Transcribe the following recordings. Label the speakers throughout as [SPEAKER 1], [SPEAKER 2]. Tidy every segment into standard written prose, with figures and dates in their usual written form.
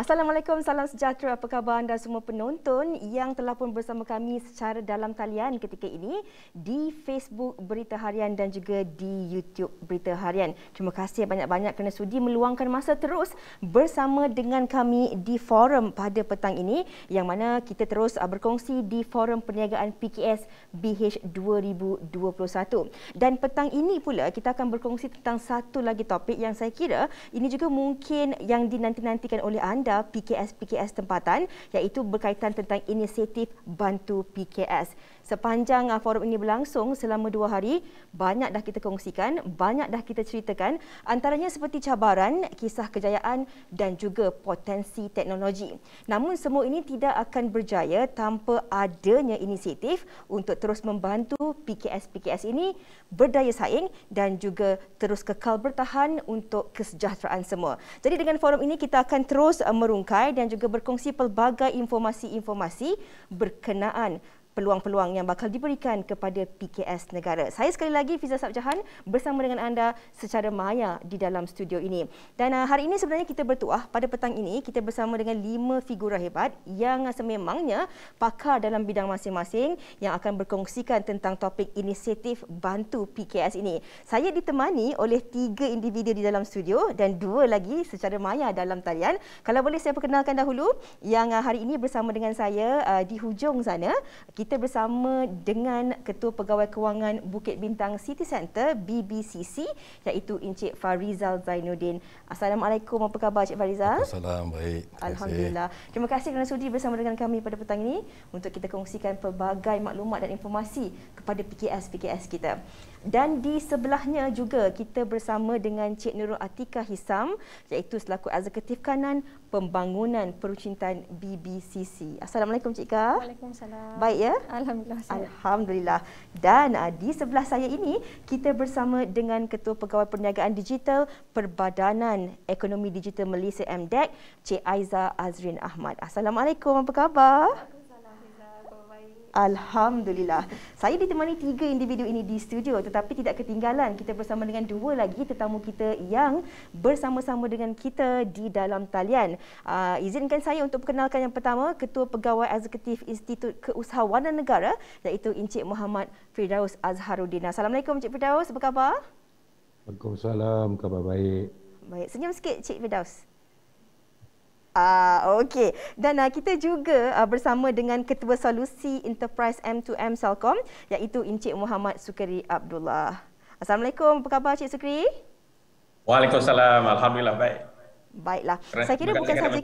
[SPEAKER 1] Assalamualaikum, salam sejahtera. Apa khabar anda semua penonton yang telah pun bersama kami secara dalam talian ketika ini di Facebook Berita Harian dan juga di YouTube Berita Harian. Terima kasih banyak-banyak kerana sudi meluangkan masa terus bersama dengan kami di forum pada petang ini, yang mana kita terus berkongsi di Forum Perniagaan PKS BH 2021. Dan petang ini pula kita akan berkongsi tentang satu lagi topik yang saya kira ini juga mungkin yang dinanti-nantikan oleh anda PKS tempatan, iaitu berkaitan tentang inisiatif Bantu PKS. Sepanjang forum ini berlangsung selama 2 hari, banyak dah kita kongsikan, banyak dah kita ceritakan, antaranya seperti cabaran, kisah kejayaan dan juga potensi teknologi. Namun semua ini tidak akan berjaya tanpa adanya inisiatif untuk terus membantu PKS ini berdaya saing dan juga terus kekal bertahan untuk kesejahteraan semua. Jadi dengan forum ini kita akan terus merungkai dan juga berkongsi pelbagai informasi-informasi berkenaan peluang-peluang yang bakal diberikan kepada PKS negara. Saya sekali lagi Fiza Sabjahan bersama dengan anda secara maya di dalam studio ini. Dan hari ini sebenarnya kita bertuah pada petang ini kita bersama dengan 5 figura hebat yang sememangnya pakar dalam bidang masing-masing yang akan berkongsikan tentang topik inisiatif Bantu PKS ini. Saya ditemani oleh 3 individu di dalam studio dan 2 lagi secara maya dalam talian. Kalau boleh saya perkenalkan dahulu yang hari ini bersama dengan saya di hujung sana. Kita bersama dengan Ketua Pegawai Kewangan Bukit Bintang City Centre BBCC, iaitu Encik Farizal Zainuddin. Assalamualaikum, apa khabar Encik Farizal?
[SPEAKER 2] Assalamualaikum, baik.
[SPEAKER 1] Alhamdulillah. Terima kasih kerana sudi bersama dengan kami pada petang ini untuk kita kongsikan pelbagai maklumat dan informasi kepada PKS kita. Dan di sebelahnya juga kita bersama dengan Cik Nurul Atika Hisam, iaitu selaku Eksekutif Kanan Pembangunan Perucintaan BBCC. Assalamualaikum Cik Ka.
[SPEAKER 3] Waalaikumsalam.
[SPEAKER 1] Baik ya?
[SPEAKER 3] Alhamdulillah.
[SPEAKER 1] Alhamdulillah. Dan di sebelah saya ini kita bersama dengan Ketua Pegawai Perniagaan Digital Perbadanan Ekonomi Digital Malaysia MDEC, Cik Aiza Azrin Ahmad. Assalamualaikum, apa khabar? Alhamdulillah. Saya ditemani 3 individu ini di studio, tetapi tidak ketinggalan kita bersama dengan 2 lagi tetamu kita yang bersama-sama dengan kita di dalam talian. Izinkan saya untuk perkenalkan yang pertama, Ketua Pegawai Eksekutif Institut Keusahawanan Negara, iaitu Encik Muhammad Firdaus Azharuddin. Assalamualaikum Encik Firdaus, apa khabar?
[SPEAKER 4] Waalaikumsalam, khabar baik.
[SPEAKER 1] Baik, senyum sikit Encik Firdaus. Okey. Dan kita juga bersama dengan Ketua Solusi Enterprise M2M Celcom, iaitu Encik Muhammad Sukri Abdullah. Assalamualaikum, apa khabar Cik Sukri?
[SPEAKER 5] Waalaikumsalam, alhamdulillah baik.
[SPEAKER 1] Baiklah. Saya kira bukan saja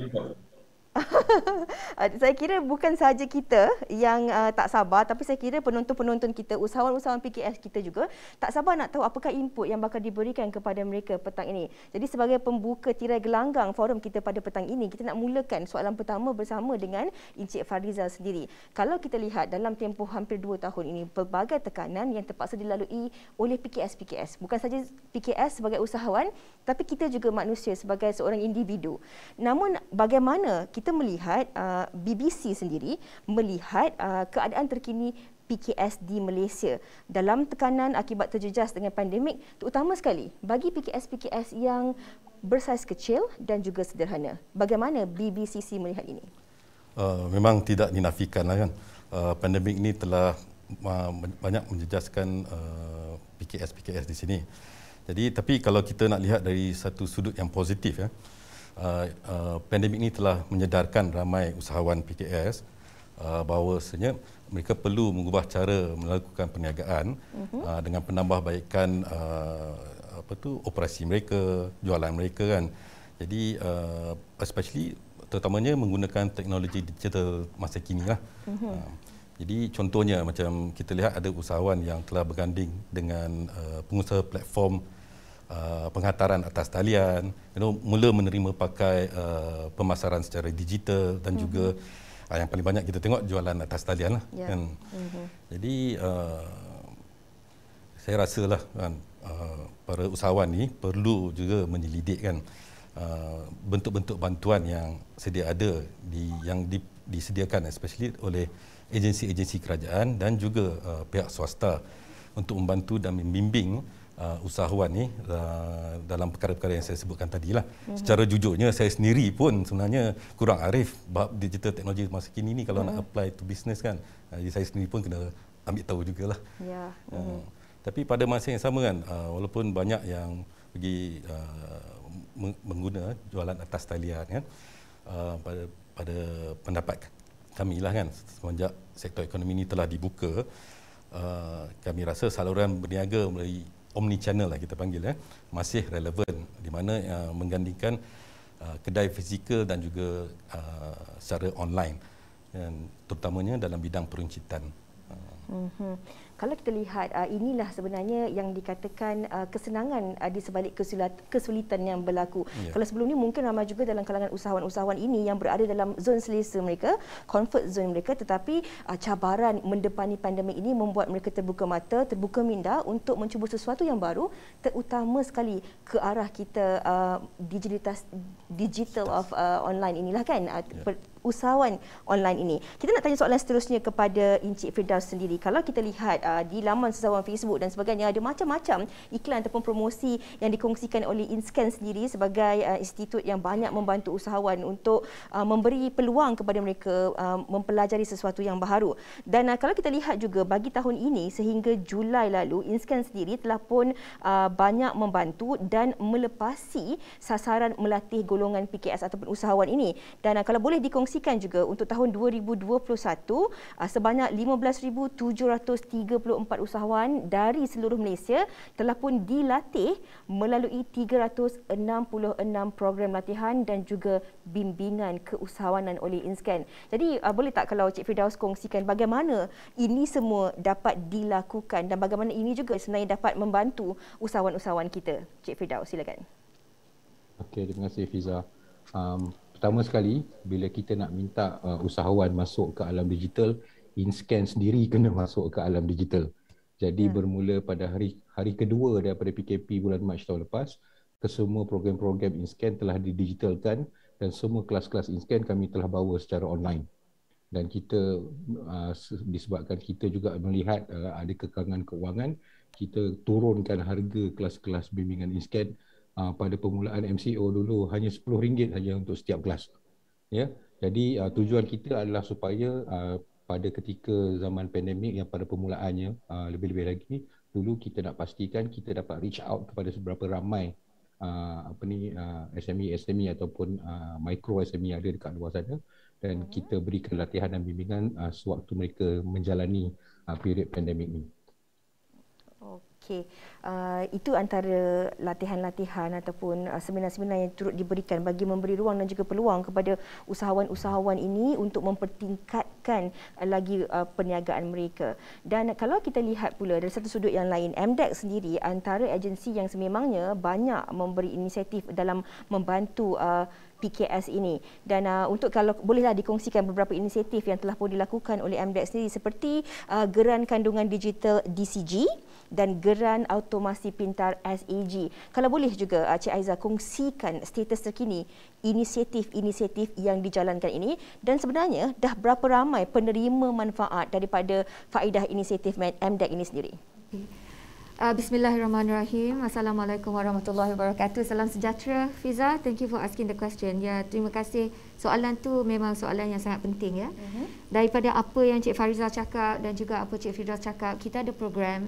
[SPEAKER 1] saya kira bukan sahaja kita yang tak sabar, tapi saya kira penonton-penonton kita, usahawan-usahawan PKS kita juga tak sabar nak tahu apakah input yang bakal diberikan kepada mereka petang ini. Jadi sebagai pembuka tirai gelanggang forum kita pada petang ini, kita nak mulakan soalan pertama bersama dengan Encik Farizal sendiri. Kalau kita lihat dalam tempoh hampir 2 tahun ini, pelbagai tekanan yang terpaksa dilalui oleh PKS. Bukan saja PKS sebagai usahawan, tapi kita juga manusia sebagai seorang individu. Namun bagaimana kita melihat BBC sendiri melihat keadaan terkini PKS di Malaysia dalam tekanan akibat terjejas dengan pandemik, terutama sekali bagi PKS yang bersaiz kecil dan juga sederhana. Bagaimana BBCC melihat ini?
[SPEAKER 2] Memang tidak dinafikan kan. Pandemik ini telah banyak menjejaskan PKS di sini. Jadi tapi kalau kita nak lihat dari satu sudut yang positif, pandemik ini telah menyedarkan ramai usahawan PKS bahawasanya mereka perlu mengubah cara melakukan perniagaan dengan penambahbaikan operasi mereka, jualan mereka kan. Jadi especially terutamanya menggunakan teknologi digital masa kini lah. Jadi contohnya macam kita lihat ada usahawan yang telah berganding dengan pengusaha platform penghantaran atas talian, mula menerima pakai pemasaran secara digital dan juga yang paling banyak kita tengok jualan atas talian lah. Yeah. Kan? Jadi saya rasalah kan, para usahawan ni perlu juga menyelidik kan bentuk-bentuk bantuan yang sedia ada yang disediakan especially oleh agensi-agensi kerajaan dan juga pihak swasta untuk membantu dan membimbing usahawan ni dalam perkara-perkara yang saya sebutkan tadi lah. Secara jujurnya saya sendiri pun sebenarnya kurang arif bab digital teknologi masa kini ni kalau nak apply to business kan. Jadi saya sendiri pun kena ambil tahu jugalah.
[SPEAKER 1] Ya.
[SPEAKER 2] Tapi pada masa yang sama kan, walaupun banyak yang pergi mengguna jualan atas talian kan, pada pendapat kami lah kan, semenjak sektor ekonomi ini telah dibuka, kami rasa saluran berniaga melalui omni-channel lah kita panggil masih relevan, di mana menggandingkan kedai fizikal dan juga secara online, dan terutamanya dalam bidang peruncitan.
[SPEAKER 1] Kalau kita lihat, inilah sebenarnya yang dikatakan kesenangan di sebalik kesulitan yang berlaku. Yeah. Kalau sebelum ni mungkin ramai juga dalam kalangan usahawan-usahawan ini yang berada dalam zon selesa mereka, comfort zone mereka, tetapi cabaran mendepani pandemik ini membuat mereka terbuka mata, terbuka minda untuk mencuba sesuatu yang baru, terutama sekali ke arah kita digital of online inilah kan. Usahawan online ini. Kita nak tanya soalan seterusnya kepada Encik Firdaus sendiri. Kalau kita lihat di laman sesawan Facebook dan sebagainya, ada macam-macam iklan ataupun promosi yang dikongsikan oleh InScan sendiri sebagai institut yang banyak membantu usahawan untuk memberi peluang kepada mereka mempelajari sesuatu yang baru. Dan kalau kita lihat juga bagi tahun ini sehingga Julai lalu, InScan sendiri telah pun banyak membantu dan melepasi sasaran melatih golongan PKS ataupun usahawan ini. Dan kalau boleh dikongsikan juga untuk tahun 2021 sebanyak 15,734 usahawan dari seluruh Malaysia telah pun dilatih melalui 366 program latihan dan juga bimbingan keusahawanan oleh InScan. Jadi boleh tak kalau Cik Firdaus kongsikan bagaimana ini semua dapat dilakukan dan bagaimana ini juga sebenarnya dapat membantu usahawan-usahawan kita? Cik Firdaus, silakan.
[SPEAKER 4] Okey, terima kasih Fiza. Pertama sekali, bila kita nak minta usahawan masuk ke alam digital, InScan sendiri kena masuk ke alam digital. Jadi bermula pada hari kedua daripada PKP bulan Mac tahun lepas, kesemua program-program InScan telah didigitalkan dan semua kelas-kelas InScan kami telah bawa secara online. Dan kita disebabkan kita juga melihat ada kekangan keuangan, kita turunkan harga kelas-kelas bimbingan InScan. Pada permulaan MCO dulu hanya RM10 saja untuk setiap kelas. Ya. Jadi tujuan kita adalah supaya pada ketika zaman pandemik yang pada permulaannya lebih-lebih lagi, dulu kita nak pastikan kita dapat reach out kepada seberapa ramai SME ataupun micro SME yang ada dekat luar sana, dan kita berikan latihan dan bimbingan sewaktu mereka menjalani period pandemik ini.
[SPEAKER 1] Okey, itu antara latihan-latihan ataupun seminar-seminar yang turut diberikan bagi memberi ruang dan juga peluang kepada usahawan-usahawan ini untuk mempertingkatkan lagi perniagaan mereka. Dan kalau kita lihat pula dari satu sudut yang lain, MDEC sendiri antara agensi yang sememangnya banyak memberi inisiatif dalam membantu PKS ini. Dan untuk kalau bolehlah dikongsikan beberapa inisiatif yang telah pun dilakukan oleh MDEC sendiri seperti Geran Kandungan Digital DCG dan Geran Automasi Pintar SAG. Kalau boleh juga Cik Aiza kongsikan status terkini inisiatif-inisiatif yang dijalankan ini dan sebenarnya dah berapa ramai penerima manfaat daripada faedah inisiatif MDEC ini sendiri.
[SPEAKER 3] Bismillahirrahmanirrahim. Assalamualaikum warahmatullahi wabarakatuh. Salam sejahtera Fiza. Thank you for asking the question. Ya, terima kasih. Soalan tu memang soalan yang sangat penting ya. Daripada apa yang Cik Fariza cakap dan juga apa Cik Firdaus cakap, kita ada program,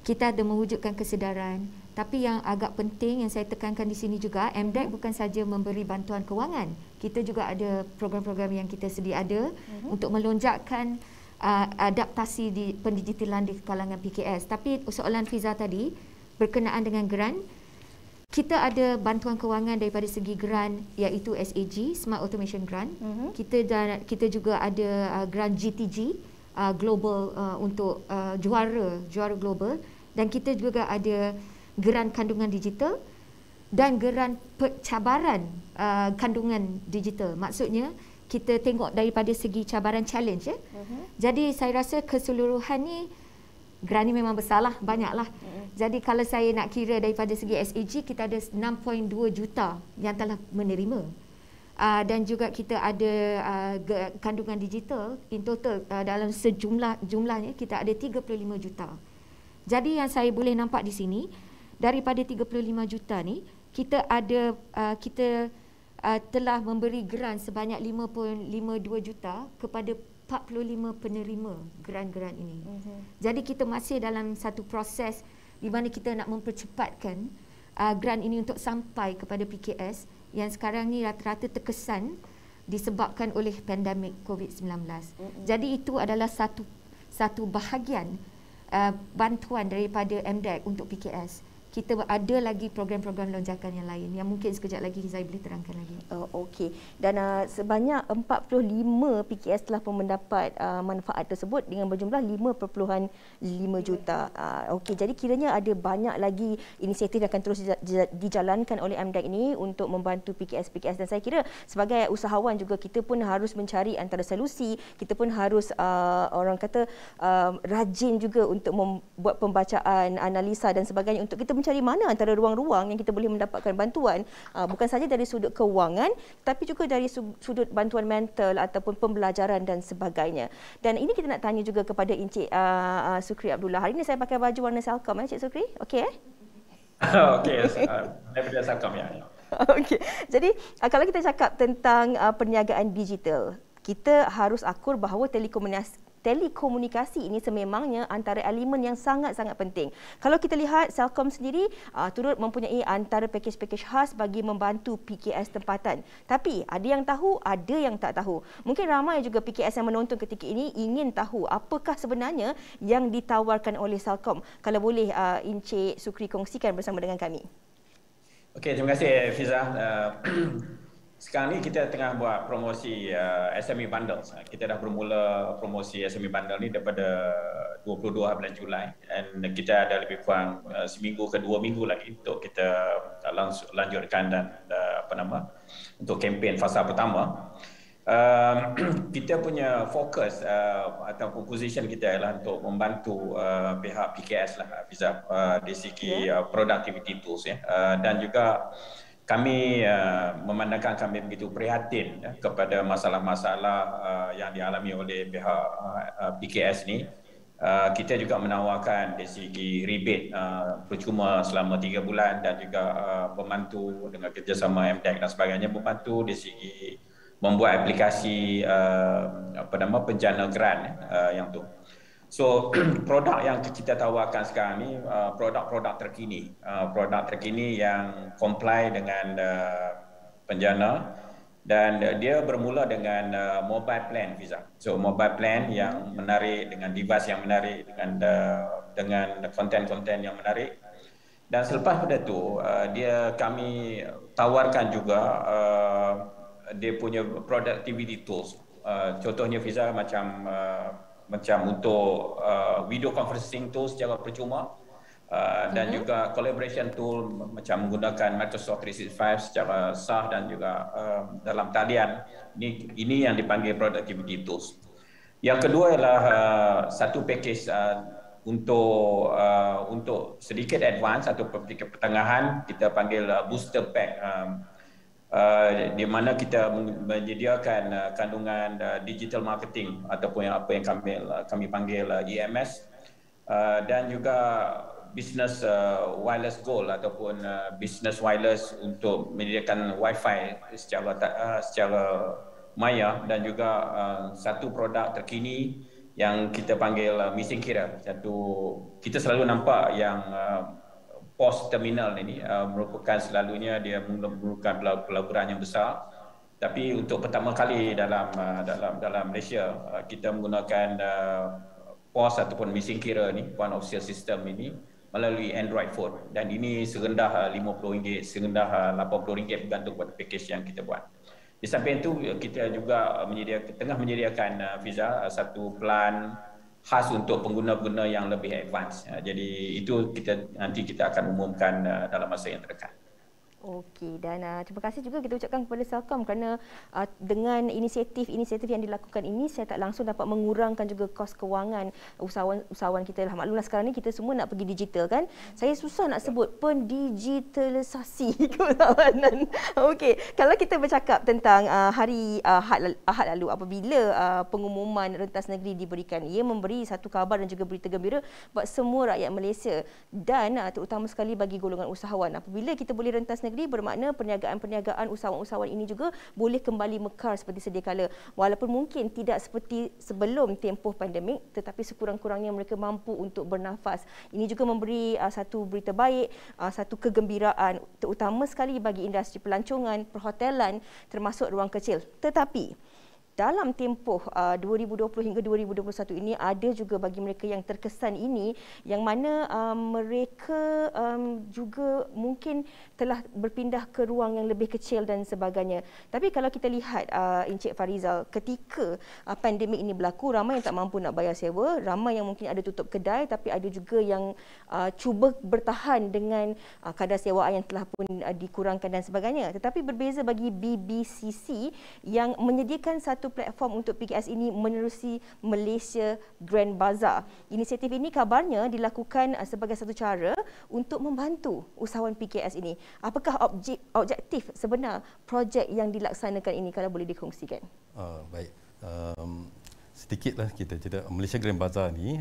[SPEAKER 3] kita ada mewujudkan kesedaran. Tapi yang agak penting yang saya tekankan di sini juga, MDEC bukan saja memberi bantuan kewangan. Kita juga ada program-program yang kita sedia ada untuk melonjakkan adaptasi di pendigitalan di kalangan PKS. Tapi soalan Fiza tadi berkenaan dengan geran, kita ada bantuan kewangan daripada segi geran iaitu SAG, Smart Automation Grant. Kita juga ada grant GTG global untuk juara global, dan kita juga ada geran kandungan digital dan geran cabaran kandungan digital. Maksudnya kita tengok daripada segi cabaran challenge ya. Jadi saya rasa keseluruhan ni grant ni memang besarlah, banyaklah. Jadi kalau saya nak kira daripada segi SAG, kita ada 6.2 juta yang telah menerima. Dan juga kita ada kandungan digital in total dalam jumlahnya kita ada 35 juta. Jadi yang saya boleh nampak di sini, daripada 35 juta ni kita ada telah memberi grant sebanyak 5.52 juta kepada 45 penerima grant-grant ini. Jadi kita masih dalam satu proses di mana kita nak mempercepatkan grant ini untuk sampai kepada PKS yang sekarang ni rata-rata terkesan disebabkan oleh pandemik COVID-19. Jadi itu adalah satu bahagian bantuan daripada MDEC untuk PKS. Kita ada lagi program-program lonjakan yang lain yang mungkin sekejap lagi saya boleh terangkan lagi.
[SPEAKER 1] Okey. Dan sebanyak 45 PKS telah pun mendapat manfaat tersebut dengan berjumlah 5.5 juta. Okey, jadi kiranya ada banyak lagi inisiatif yang akan terus dijalankan oleh MDEC ini untuk membantu PKS-PKS, dan saya kira sebagai usahawan juga kita pun harus mencari antara solusi, kita pun harus orang kata rajin juga untuk membuat pembacaan, analisa dan sebagainya untuk kita mencari mana antara ruang-ruang yang kita boleh mendapatkan bantuan, bukan saja dari sudut kewangan tapi juga dari sudut bantuan mental ataupun pembelajaran dan sebagainya. Dan ini kita nak tanya juga kepada Encik Sukri Abdullah. Hari ini saya pakai baju warna Selcom, Encik Sukri. Okey
[SPEAKER 5] Okey, daripada Selcom ya.
[SPEAKER 1] Okey. Jadi kalau kita cakap tentang perniagaan digital, kita harus akur bahawa telekomunikasi ini sememangnya antara elemen yang sangat-sangat penting. Kalau kita lihat Selcom sendiri turut mempunyai antara pakej-pakej khas bagi membantu PKS tempatan. Tapi ada yang tahu, ada yang tak tahu. Mungkin ramai juga PKS yang menonton ketika ini ingin tahu apakah sebenarnya yang ditawarkan oleh Selcom. Kalau boleh Encik Sukri kongsikan bersama dengan kami.
[SPEAKER 5] Okey, terima kasih Fiza. Sekarang ni kita tengah buat promosi SME Bundle. Kita dah bermula promosi SME Bundle ni daripada 22 bulan Julai, dan kita ada lebih kurang seminggu ke 2 minggu lagi untuk kita lanjutkan dan untuk kempen fasa pertama. Kita punya fokus ataupun position kita ialah untuk membantu pihak PKS lah, Fiza, di segi productivity tools ya, dan juga kami memandangkan kami begitu prihatin kepada masalah-masalah yang dialami oleh pihak PKS ni. Kita juga menawarkan dari segi rebate percuma selama 3 bulan dan juga membantu dengan kerjasama MDEC dan sebagainya, membantu dari segi membuat aplikasi penjana grant yang tu. So produk yang kita tawarkan sekarang ni produk-produk terkini yang comply dengan penjana, dan dia bermula dengan mobile plan, Fiza. So mobile plan yang menarik dengan device yang menarik dengan konten-konten yang menarik. Dan selepas pada tu kami tawarkan juga dia punya productivity tools. Contohnya Fiza macam untuk video conferencing tool secara percuma, dan juga collaboration tool macam menggunakan Microsoft 365 secara sah dan juga dalam talian. Ini yang dipanggil productivity tools. Yang kedua ialah satu package untuk sedikit advance atau pertengahan, kita panggil booster pack, di mana kita menyediakan kandungan digital marketing ataupun apa yang kami panggil EMS, dan juga business wireless goal ataupun business wireless untuk menyediakan wifi secara maya, dan juga satu produk terkini yang kita panggil missing kira. Kita selalu nampak yang pos terminal ini merupakan selalunya dia memerlukan pelaburan yang besar, tapi untuk pertama kali dalam Malaysia kita menggunakan pos ataupun missing kira ni, point of sale system ini melalui Android phone, dan ini serendah RM50, serendah RM80 bergantung pada package yang kita buat. Di samping itu kita juga tengah menyediakan Fiza satu plan khas untuk pengguna-pengguna yang lebih advance. Jadi itu nanti kita akan umumkan dalam masa yang terdekat.
[SPEAKER 1] Okey, dan terima kasih juga kita ucapkan kepada Celcom kerana dengan inisiatif yang dilakukan ini saya tak langsung dapat mengurangkan juga kos kewangan usahawan kita lah. Maklumlah sekarang ni kita semua nak pergi digital kan. Saya susah nak sebut pendigitalisasi keusahawanan. Okey, kalau kita bercakap tentang hari Ahad lalu apabila pengumuman rentas negeri diberikan, ia memberi satu kabar dan juga berita gembira buat semua rakyat Malaysia dan terutama sekali bagi golongan usahawan. Apabila kita boleh rentas negeri bermakna perniagaan-perniagaan usahawan-usahawan ini juga boleh kembali mekar seperti sedia kala. Walaupun mungkin tidak seperti sebelum tempoh pandemik, tetapi sekurang-kurangnya mereka mampu untuk bernafas. Ini juga memberi satu berita baik, satu kegembiraan terutama sekali bagi industri pelancongan, perhotelan termasuk ruang kecil. Tetapi dalam tempoh 2020 hingga 2021 ini ada juga bagi mereka yang terkesan ini yang mana mereka juga mungkin telah berpindah ke ruang yang lebih kecil dan sebagainya. Tapi kalau kita lihat Encik Farizal, ketika pandemik ini berlaku, ramai yang tak mampu nak bayar sewa, ramai yang mungkin ada tutup kedai, tapi ada juga yang cuba bertahan dengan kadar sewaan yang telah pun dikurangkan dan sebagainya. Tetapi berbeza bagi BBCC yang menyediakan satu platform untuk PKS ini menerusi Malaysia Grand Bazaar. Inisiatif ini kabarnya dilakukan sebagai satu cara untuk membantu usahawan PKS ini. Apakah objektif sebenar projek yang dilaksanakan ini kalau boleh dikongsikan?
[SPEAKER 2] Baik. Sedikitlah kita cerita. Malaysia Grand Bazaar ni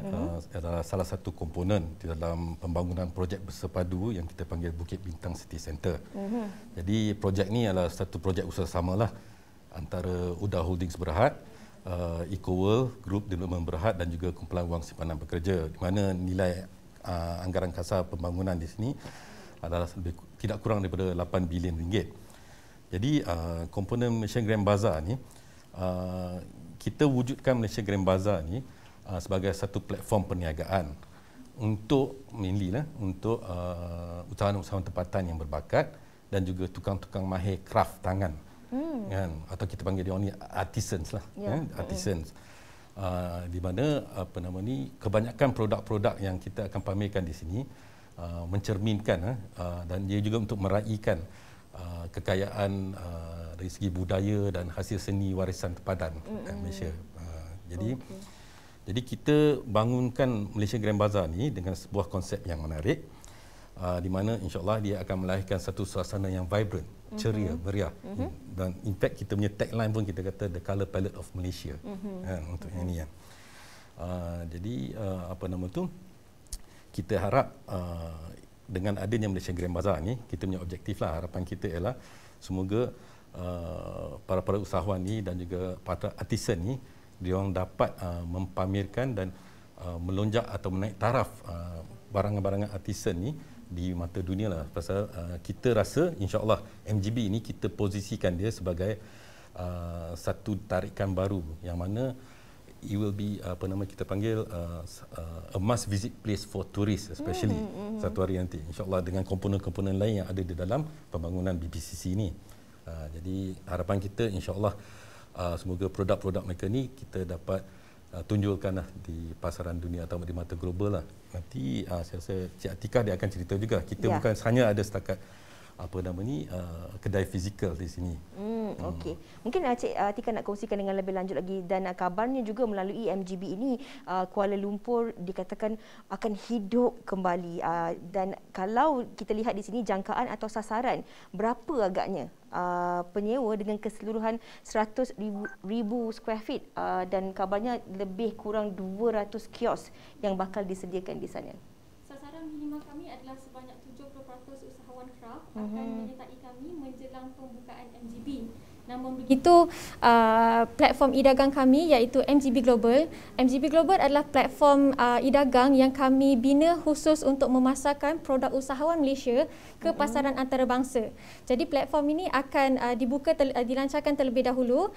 [SPEAKER 2] adalah salah satu komponen di dalam pembangunan projek bersepadu yang kita panggil Bukit Bintang City Centre. Jadi projek ni adalah satu projek usaha samalah antara UDA Holdings Berhad, Ecoworld Group Development Berhad dan juga Kumpulan Wang Simpanan Pekerja, di mana nilai anggaran kasar pembangunan di sini adalah tidak kurang daripada 8 bilion ringgit. Jadi komponen Malaysia Grand Bazaar ni, kita wujudkan Malaysia Grand Bazaar ni sebagai satu platform perniagaan untuk mainly untuk usahawan-usahawan tempatan yang berbakat dan juga tukang-tukang mahir kraft tangan. Kan, atau kita panggil dia orang ni artisans lah, artisans. Di mana kebanyakan produk-produk yang kita akan pamerkan di sini mencerminkan dan dia juga untuk meraihkan kekayaan dari segi budaya dan hasil seni warisan terpadan Malaysia. Jadi kita bangunkan Malaysia Grand Bazaar ni dengan sebuah konsep yang menarik, di mana insya-Allah dia akan melahirkan satu suasana yang vibrant, ceria, meriah. Dan in fact kita punya tagline pun kita kata the colour palette of Malaysia. Untuk yang ni kan. Jadi kita harap dengan adanya Malaysia Grand Bazaar ni, kita punya objektif lah, harapan kita ialah semoga para usahawan ni dan juga para artisan ni dia orang dapat mempamerkan dan melonjak atau menaik taraf barangan-barangan artisan ni di mata dunia lah. Pasal kita rasa insya-Allah MGB ini kita posisikan dia sebagai satu tarikan baru yang mana it will be kita panggil a must visit place for tourists especially satu hari nanti insya-Allah dengan komponen-komponen lain yang ada di dalam pembangunan BBCC ini. Jadi harapan kita insya-Allah semoga produk-produk mereka ni kita dapat tunjulkanlah di pasaran dunia atau di mata global lah. Nanti saya rasa Cik Atikah dia akan cerita juga. Kita bukan hanya ada setakat kedai fizikal di sini.
[SPEAKER 1] Okey. Mungkin Cik Atikah nak kongsikan dengan lebih lanjut lagi dan kabarnya juga melalui MGB ini Kuala Lumpur dikatakan akan hidup kembali dan kalau kita lihat di sini jangkaan atau sasaran berapa agaknya penyewa dengan keseluruhan 100,000 square feet dan kabarnya lebih kurang 200 kios yang bakal disediakan di sana.
[SPEAKER 3] Sasaran minima kami adalah sebanyak 70% usahawan kraft akan menyertai kami menjelang pembukaan MGB. Namun begitu, platform e-dagang kami iaitu MGB Global. MGB Global adalah platform e-dagang yang kami bina khusus untuk memasarkan produk usahawan Malaysia ke pasaran antarabangsa. Jadi platform ini akan dilancarkan terlebih dahulu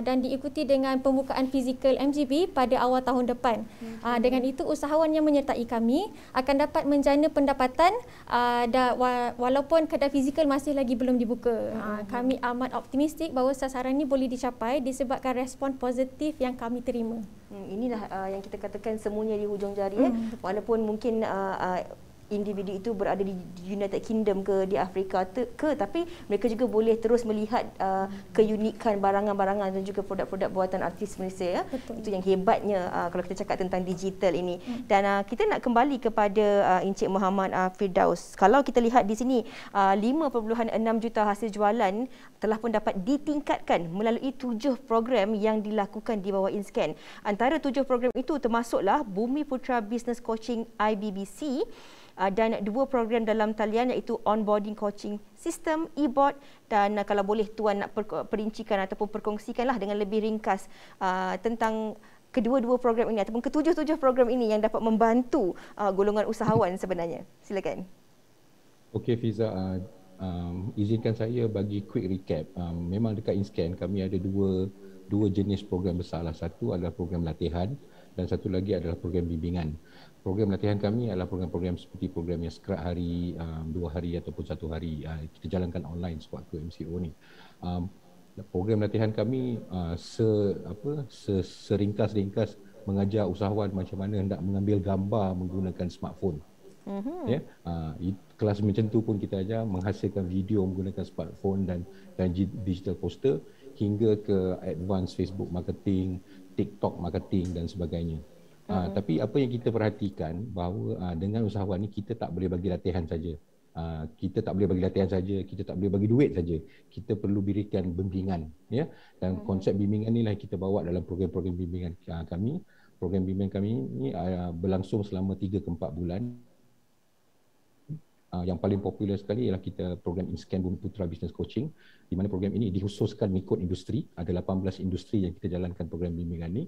[SPEAKER 3] dan diikuti dengan pembukaan fizikal MGB pada awal tahun depan. Dengan itu, usahawan yang menyertai kami akan dapat menjana pendapatan walaupun kedai fizikal masih lagi belum dibuka. Kami amat optimis bahawa sasaran ini boleh dicapai disebabkan respon positif yang kami terima.
[SPEAKER 1] Inilah yang kita katakan semuanya di hujung jari. Walaupun mungkin individu itu berada di United Kingdom ke di Afrika tapi mereka juga boleh terus melihat keunikan barangan-barangan dan juga produk-produk buatan artis Malaysia ya. Itu yang hebatnya kalau kita cakap tentang digital ini. Dan kita nak kembali kepada Encik Muhammad Firdaus. Kalau kita lihat di sini 5.6 juta hasil jualan telah pun dapat ditingkatkan melalui 7 program yang dilakukan di bawah InScan. Antara 7 program itu termasuklah Bumi Putra Business Coaching IBBC dan 2 program dalam talian iaitu onboarding coaching system e-board dan kalau boleh tuan nak perincikan ataupun perkongsikanlah dengan lebih ringkas tentang kedua-dua program ini ataupun ketujuh-tujuh program ini yang dapat membantu golongan usahawan sebenarnya. Silakan. Okey
[SPEAKER 4] Fiza, izinkan saya bagi quick recap. Memang dekat InScan kami ada dua jenis program besarlah. Satu adalah program latihan dan satu lagi adalah program bimbingan. Program latihan kami adalah program-program seperti program yang sekerat hari, 2 hari ataupun 1 hari. Kita jalankan online sewaktu MCO ni. Program latihan kami seringkas-ringkas mengajar usahawan macam mana hendak mengambil gambar menggunakan smartphone. Ya, kelas macam tu pun kita ajar menghasilkan video menggunakan smartphone dan digital poster hingga ke advance Facebook marketing, TikTok marketing dan sebagainya. Tapi apa yang kita perhatikan bahawa dengan usahawan ni kita tak boleh bagi latihan saja. Kita tak boleh bagi latihan saja, kita tak boleh bagi duit saja. Kita perlu berikan bimbingan, ya. Dan konsep bimbingan inilah kita bawa dalam program-program bimbingan kami. Program bimbingan kami ni berlangsung selama 3 ke 4 bulan. Yang paling popular sekali ialah kita program InScan Bumi Putra Business Coaching, di mana program ini dikhususkan mengikut industri. Ada 18 industri yang kita jalankan program bimbingan ni.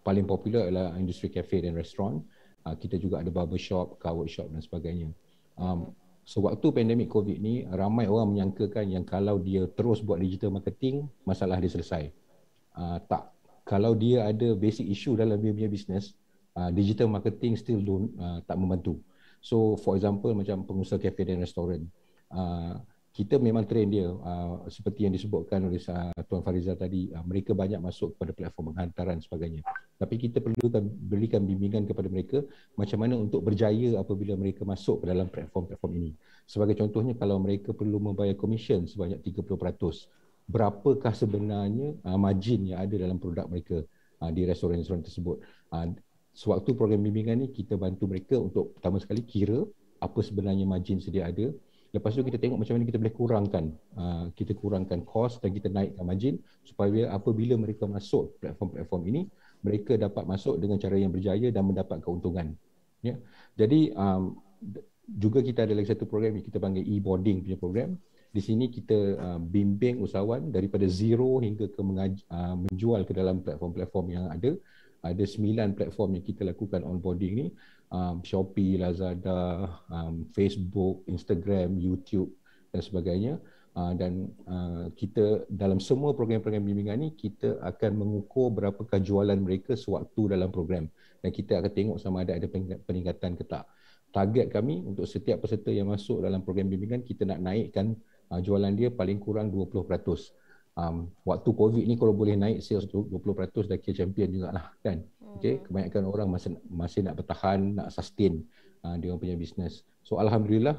[SPEAKER 4] Paling popular adalah industri kafe dan restoran. Kita juga ada barbershop, car workshop dan sebagainya. Sewaktu pandemik COVID ni, ramai orang menyangkakan yang kalau dia terus buat digital marketing, masalah dia selesai. Tak. Kalau dia ada basic issue dalam dia punya business, digital marketing still tak membantu. So for example macam pengusaha kafe dan restoran, kita memang train dia seperti yang disebutkan oleh Tuan Farizal tadi, mereka banyak masuk kepada platform penghantaran sebagainya. Tapi kita perlu berikan bimbingan kepada mereka macam mana untuk berjaya apabila mereka masuk ke dalam platform-platform ini. Sebagai contohnya kalau mereka perlu membayar komisen sebanyak 30%, berapakah sebenarnya margin yang ada dalam produk mereka di restoran-restoran tersebut. Sewaktu program bimbingan ni kita bantu mereka untuk pertama sekali kira apa sebenarnya margin sedia ada. Lepas tu kita tengok macam mana kita boleh kurangkan kos dan kita naikkan margin supaya apabila mereka masuk platform-platform ini, mereka dapat masuk dengan cara yang berjaya dan mendapat keuntungan. Ya. Jadi juga kita ada lagi satu program yang kita panggil e-boarding punya program. Di sini kita bimbing usahawan daripada zero hingga ke menjual ke dalam platform-platform yang ada. Ada 9 platform yang kita lakukan onboarding ni, Shopee, Lazada, Facebook, Instagram, YouTube dan sebagainya. Dan kita dalam semua program-program bimbingan ni kita akan mengukur berapakah jualan mereka sewaktu dalam program dan kita akan tengok sama ada peningkatan ke tak. Target kami untuk setiap peserta yang masuk dalam program bimbingan kita nak naikkan jualan dia paling kurang 20%. Waktu COVID ni kalau boleh naik sales 20% dah kira champion jugalah kan. Okay, kebanyakan orang masih nak bertahan, nak sustain dia orang punya business. So alhamdulillah,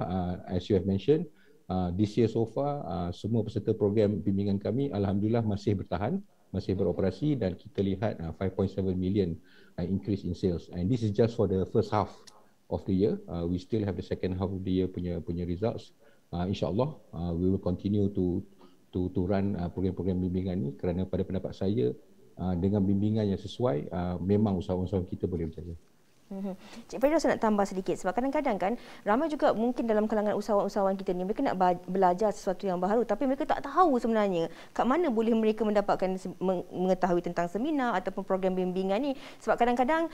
[SPEAKER 4] as you have mentioned, this year so far semua peserta program bimbingan kami alhamdulillah masih bertahan, masih beroperasi dan kita lihat 5.7 million increase in sales, and this is just for the first half of the year. We still have the second half of the year punya results. InsyaAllah we will continue to run program-program bimbingan ni kerana pada pendapat saya dengan bimbingan yang sesuai memang usahawan-usahawan kita boleh berjaya.
[SPEAKER 1] Cik Farida, saya nak tambah sedikit sebab kadang-kadang kan ramai juga mungkin dalam kalangan usahawan-usahawan kita ni mereka nak belajar sesuatu yang baru tapi mereka tak tahu sebenarnya kat mana boleh mereka mendapatkan mengetahui tentang seminar ataupun program bimbingan ni sebab kadang-kadang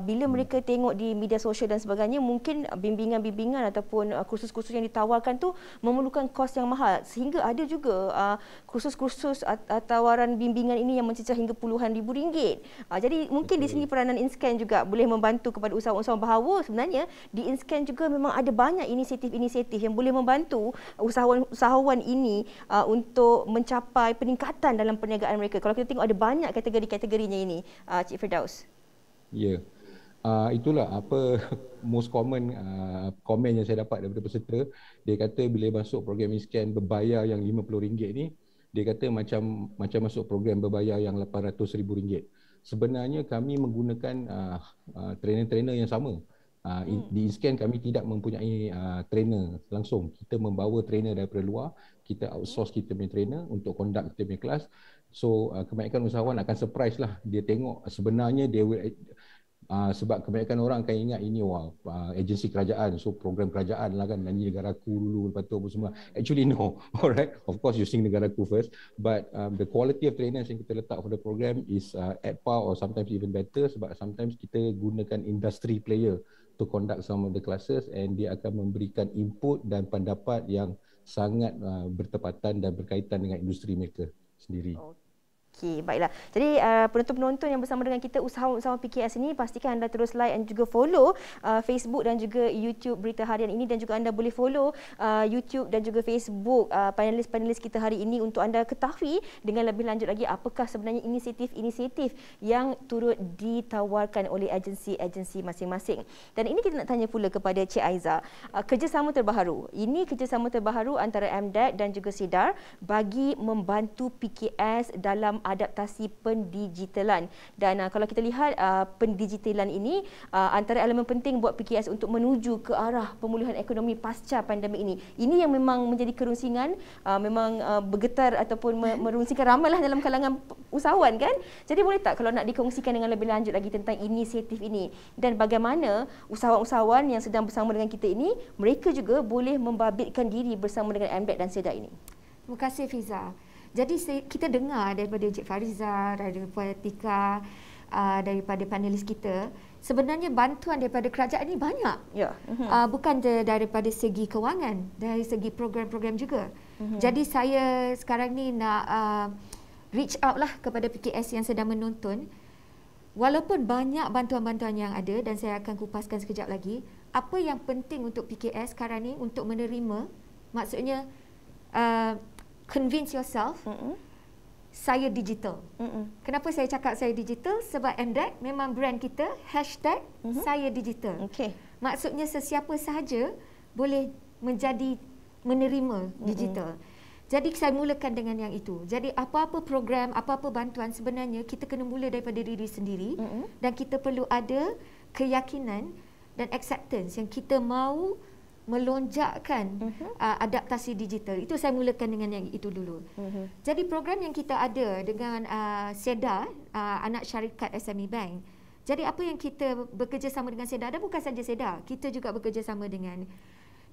[SPEAKER 1] bila mereka tengok di media sosial dan sebagainya mungkin bimbingan-bimbingan ataupun kursus-kursus yang ditawarkan tu memerlukan kos yang mahal sehingga ada juga kursus-kursus tawaran bimbingan ini yang mencecah hingga puluhan ribu ringgit. Jadi mungkin di sini peranan InScan juga boleh membantu kepada usahawan-usahawan bahawa sebenarnya di InScan juga memang ada banyak inisiatif-inisiatif yang boleh membantu usahawan-usahawan ini untuk mencapai peningkatan dalam perniagaan mereka. Kalau kita tengok ada banyak kategori-kategorinya ini, Cik Firdaus.
[SPEAKER 4] Ya. itulah apa most common komen yang saya dapat daripada peserta. Dia kata bila masuk program InScan berbayar yang RM50 ni, dia kata macam masuk program berbayar yang RM800,000. Sebenarnya kami menggunakan trainer-trainer yang sama. Di InScan kami tidak mempunyai trainer langsung. Kita membawa trainer daripada luar, kita outsource kita punya trainer untuk conduct kita punya kelas. So kebanyakan usahawan akan surprise lah. Dia tengok sebenarnya dia will, sebab kebanyakan orang akan ingat ini agensi kerajaan, so program kerajaan lah kan, nyanyi negaraku dulu, lepas tu apa semua. Actually no, alright, of course you sing negaraku first, but the quality of trainers yang kita letak for the program is at par or sometimes even better, sebab sometimes kita gunakan industry player to conduct some of the classes, and dia akan memberikan input dan pendapat yang sangat bertepatan dan berkaitan dengan industri mereka sendiri.
[SPEAKER 1] Okey, baiklah. Jadi penonton-penonton yang bersama dengan kita, usahawan-usahawan PKS ini, pastikan anda terus like dan juga follow Facebook dan juga YouTube Berita Harian ini, dan juga anda boleh follow YouTube dan juga Facebook panelis-panelis kita hari ini untuk anda ketahui dengan lebih lanjut lagi apakah sebenarnya inisiatif-inisiatif yang turut ditawarkan oleh agensi-agensi masing-masing. Dan ini kita nak tanya pula kepada Cik Aiza, kerjasama terbaru. Ini kerjasama terbaru antara MDEC dan juga SEDAR bagi membantu PKS dalam adaptasi pendigitalan. Dan kalau kita lihat pendigitalan ini antara elemen penting buat PKS untuk menuju ke arah pemulihan ekonomi pasca pandemik ini. Ini yang memang menjadi kerunsingan, memang bergetar ataupun merungsingkan ramailah dalam kalangan usahawan kan. Jadi boleh tak kalau nak dikongsikan dengan lebih lanjut lagi tentang inisiatif ini, dan bagaimana usahawan-usahawan yang sedang bersama dengan kita ini, mereka juga boleh membabitkan diri bersama dengan MDEC dan SEDAR ini.
[SPEAKER 3] Terima kasih Fiza. Jadi kita dengar daripada Encik Fariza, daripada Tika, daripada panelis kita, sebenarnya bantuan daripada kerajaan ini banyak.
[SPEAKER 1] Ya.
[SPEAKER 3] Bukan daripada segi kewangan, dari segi program-program juga. Jadi saya sekarang ni nak reach out lah kepada PKS yang sedang menonton. Walaupun banyak bantuan-bantuan yang ada, dan saya akan kupaskan sekejap lagi, apa yang penting untuk PKS sekarang ni untuk menerima, maksudnya convince yourself, saya digital. Kenapa saya cakap saya digital? Sebab MDEC memang brand kita, hashtag saya digital. Maksudnya sesiapa sahaja boleh menerima digital. Jadi saya mulakan dengan yang itu. Jadi apa-apa program, apa-apa bantuan, sebenarnya kita kena mula daripada diri sendiri, dan kita perlu ada keyakinan dan acceptance yang kita mahu melonjakkan adaptasi digital. Itu saya mulakan dengan yang itu dulu. Jadi program yang kita ada dengan SEDAR, anak syarikat SME Bank. Jadi apa yang kita bekerjasama dengan SEDAR, dan bukan saja SEDAR, kita juga bekerjasama dengan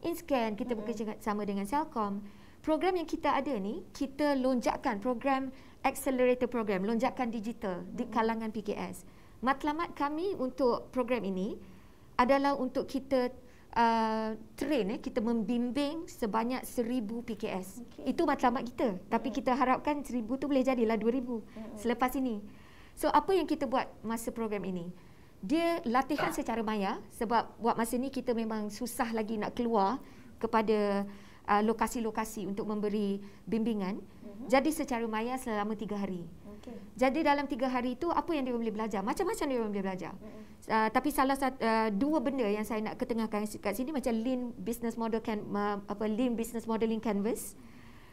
[SPEAKER 3] InScan, kita bekerjasama dengan Celcom. Program yang kita ada ni, kita lonjakkan program accelerator program, lonjakkan digital di kalangan PKS. Matlamat kami untuk program ini adalah untuk kita train, kita membimbing sebanyak 1,000 PKS. Itu matlamat kita. Tapi kita harapkan 1,000 tu boleh jadilah 2,000 selepas ini. So apa yang kita buat masa program ini? Dia latihan secara maya, sebab buat masa ni kita memang susah lagi nak keluar kepada lokasi-lokasi untuk memberi bimbingan. Jadi secara maya selama 3 hari. Jadi dalam 3 hari itu apa yang dia boleh belajar? Macam-macam dia boleh belajar. Tapi salah satu 2 benda yang saya nak ketengahkan kat sini, macam lean business modeling canvas,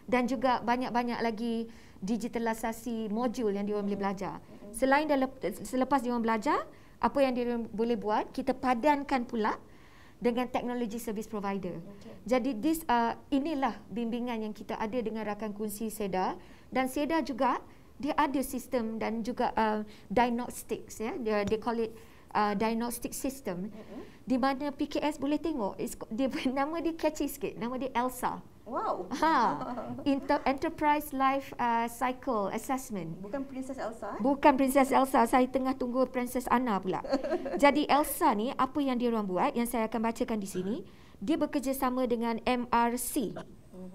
[SPEAKER 3] dan juga banyak-banyak lagi digitalisasi modul yang dia boleh belajar. Selepas dia belajar, apa yang dia boleh buat, kita padankan pula dengan teknologi service provider. Jadi inilah bimbingan yang kita ada dengan rakan kunci SEDAR, dan SEDAR juga dia ada sistem dan juga diagnostics, ya, dia call it diagnostic system, di mana PKS boleh tengok, nama dia catchy sikit, nama dia ELSA.
[SPEAKER 1] Wow.
[SPEAKER 3] Enterprise Life Cycle Assessment.
[SPEAKER 1] Bukan Princess Elsa?
[SPEAKER 3] Bukan Princess Elsa, saya tengah tunggu Princess Anna pula. Jadi ELSA ni, apa yang dia orang buat, yang saya akan bacakan di sini, dia bekerjasama dengan MRC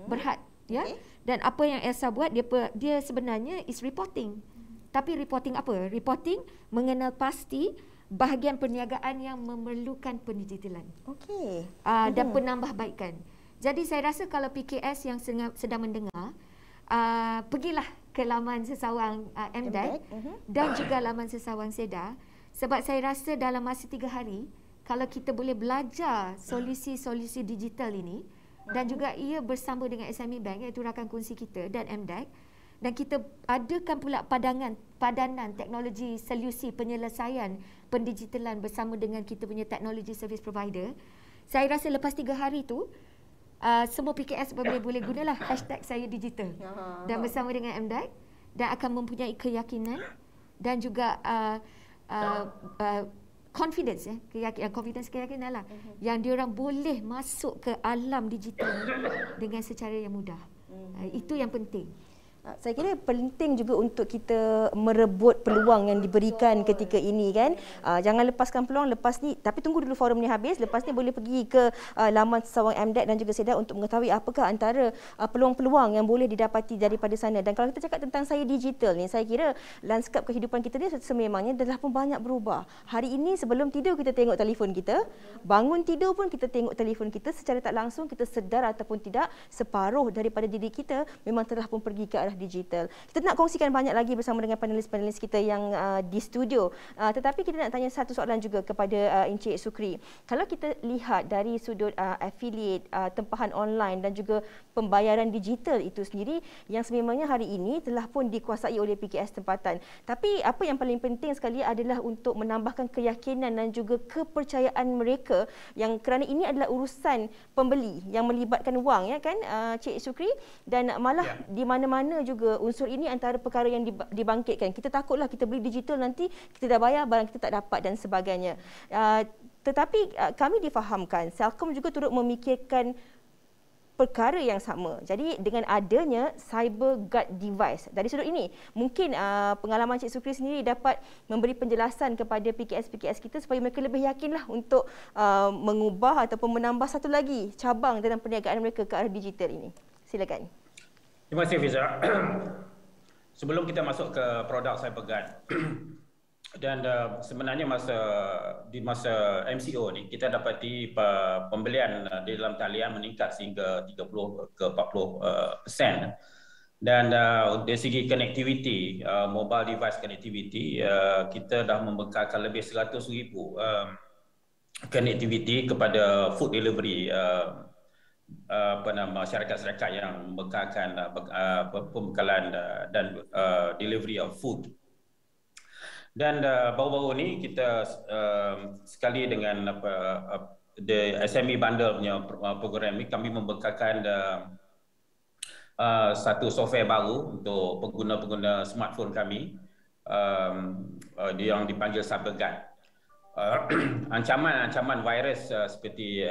[SPEAKER 3] Berhad, ya. Dan apa yang ELSA buat, dia sebenarnya is reporting. Tapi reporting apa? Reporting mengenal pasti bahagian perniagaan yang memerlukan pendigitalan. Dan penambahbaikan. Jadi saya rasa kalau PKS yang sedang mendengar, pergilah ke laman sesawang MDEC dan juga laman sesawang SEDAR. Sebab saya rasa dalam masa 3 hari, kalau kita boleh belajar solusi-solusi digital ini dan juga ia bersama dengan SME Bank iaitu rakan kongsi kita dan MDEC, dan kita adakan pula padanan teknologi solusi penyelesaian pendigitalan bersama dengan kita punya teknologi service provider. Saya rasa lepas 3 hari tu semua PKS boleh gunalah hashtag saya digital dan bersama dengan MDEC dan akan mempunyai keyakinan dan juga confidence keyakinan lah yang diorang boleh masuk ke alam digital dengan secara yang mudah. Itu yang penting.
[SPEAKER 1] Saya kira penting juga untuk kita merebut peluang yang diberikan ketika ini kan. Jangan lepaskan peluang lepas ni, tapi tunggu dulu forum ni habis. Lepas ni boleh pergi ke laman Sawang MDEC dan juga SEDA untuk mengetahui apakah antara peluang-peluang yang boleh didapati daripada sana. Dan kalau kita cakap tentang saya digital ni, saya kira lanskap kehidupan kita ni sememangnya telah pun banyak berubah. Hari ini sebelum tidur kita tengok telefon kita, bangun tidur pun kita tengok telefon kita, secara tak langsung kita sedar ataupun tidak, separuh daripada diri kita memang telah pun pergi ke arah digital. Kita nak kongsikan banyak lagi bersama dengan panelis-panelis kita yang di studio. Tetapi kita nak tanya satu soalan juga kepada Encik Sukri. Kalau kita lihat dari sudut affiliate, tempahan online dan juga pembayaran digital itu sendiri yang sememangnya hari ini telah pun dikuasai oleh PKS tempatan. Tapi apa yang paling penting sekali adalah untuk menambahkan keyakinan dan juga kepercayaan mereka yang kerana ini adalah urusan pembeli yang melibatkan wang, ya kan Cik Sukri, dan malah di mana-mana juga unsur ini antara perkara yang dibangkitkan. Kita takutlah kita beli digital nanti kita dah bayar barang kita tak dapat dan sebagainya. Tetapi kami difahamkan Celcom juga turut memikirkan perkara yang sama. Jadi dengan adanya cyber guard device dari sudut ini, mungkin pengalaman Cik Sukri sendiri dapat memberi penjelasan kepada PKS-PKS kita supaya mereka lebih yakinlah untuk mengubah ataupun menambah satu lagi cabang dalam perniagaan mereka ke arah digital ini. Silakan.
[SPEAKER 5] Terima kasih Fiza. Sebelum kita masuk ke produk CyberGuard dan sebenarnya di masa MCO ni kita dapati pembelian di dalam talian meningkat sehingga 30 ke 40%. Dan dari segi connectivity, mobile device connectivity, kita dah membekalkan lebih 100,000 connectivity kepada food delivery syarikat-syarikat yang membekalkan pembekalan dan delivery of food. Dan baru-baru ni kita sekali dengan the SME Bundle punya program ni, kami membekalkan satu software baru untuk pengguna-pengguna smartphone kami yang dipanggil CyberGuard. Ancaman virus seperti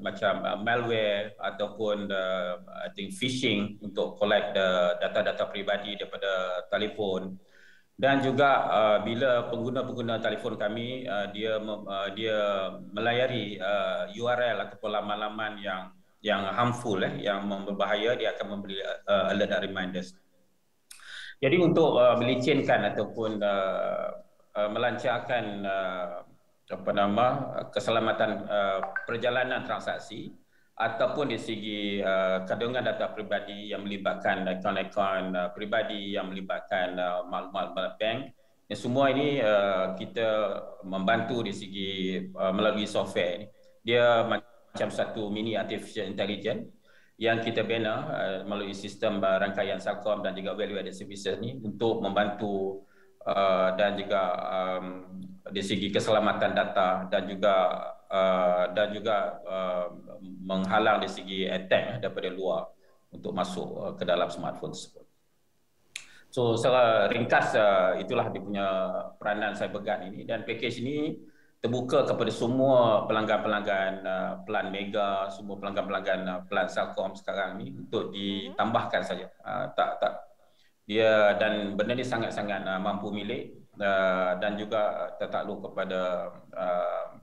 [SPEAKER 5] macam malware ataupun I think phishing untuk collect data-data peribadi daripada telefon, dan juga bila pengguna-pengguna telefon kami dia melayari URL ataupun laman-laman yang harmful yang berbahaya, dia akan memberi alert dan reminders. Jadi untuk melicinkan ataupun melancarkan keselamatan perjalanan transaksi ataupun di segi kandungan data peribadi yang melibatkan akaun-akaun peribadi yang melibatkan maklumat bank, semua ini kita membantu di segi melalui software. Dia macam satu mini artificial intelligence yang kita bina melalui sistem rangkaian Celcom dan juga value added services ni untuk membantu dan juga di segi keselamatan data dan juga menghalang di segi attack daripada luar untuk masuk ke dalam smartphone tersebut. So secara ringkas itulah dia punya peranan CyberGuard ini, dan package ini terbuka kepada semua pelanggan-pelanggan plan Mega, semua pelanggan-pelanggan plan Celcom sekarang ni untuk ditambahkan saja. Dia dan benda ni sangat-sangat mampu milik dan juga tertakluk kepada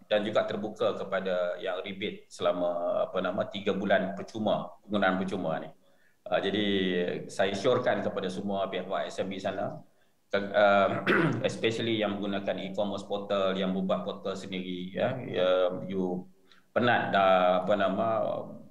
[SPEAKER 5] dan juga terbuka kepada yang rebate selama 3 bulan percuma, penggunaan percuma ni. Jadi saya syorkan kepada semua pihak-pihak SMB sana, especially yang menggunakan e-commerce portal, yang membuat portal sendiri, you penat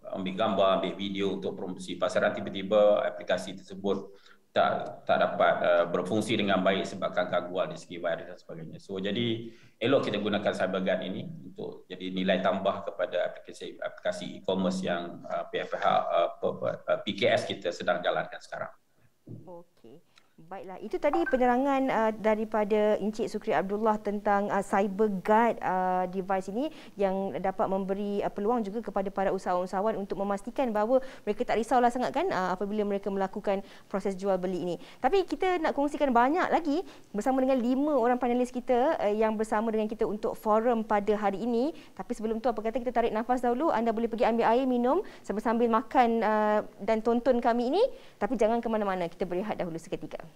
[SPEAKER 5] ambil gambar, ambil video untuk promosi pasaran, tiba-tiba aplikasi tersebut tak dapat berfungsi dengan baik sebabkan gangguan di segi virus dan sebagainya. So jadi elok kita gunakan CyberGuard ini untuk jadi nilai tambah kepada aplikasi e-commerce yang pihak-pihak PKS kita sedang jalankan sekarang.
[SPEAKER 1] Okey. Baiklah, itu tadi penerangan daripada Encik Sukri Abdullah tentang CyberGuard device ini yang dapat memberi peluang juga kepada para usahawan-usahawan untuk memastikan bahawa mereka tak risaulah sangat kan apabila mereka melakukan proses jual beli ini. Tapi kita nak kongsikan banyak lagi bersama dengan 5 orang panelis kita yang bersama dengan kita untuk forum pada hari ini. Tapi sebelum tu apa kata kita tarik nafas dahulu. Anda boleh pergi ambil air, minum sambil-sambil makan dan tonton kami ini. Tapi jangan ke mana-mana, kita berehat dahulu seketika.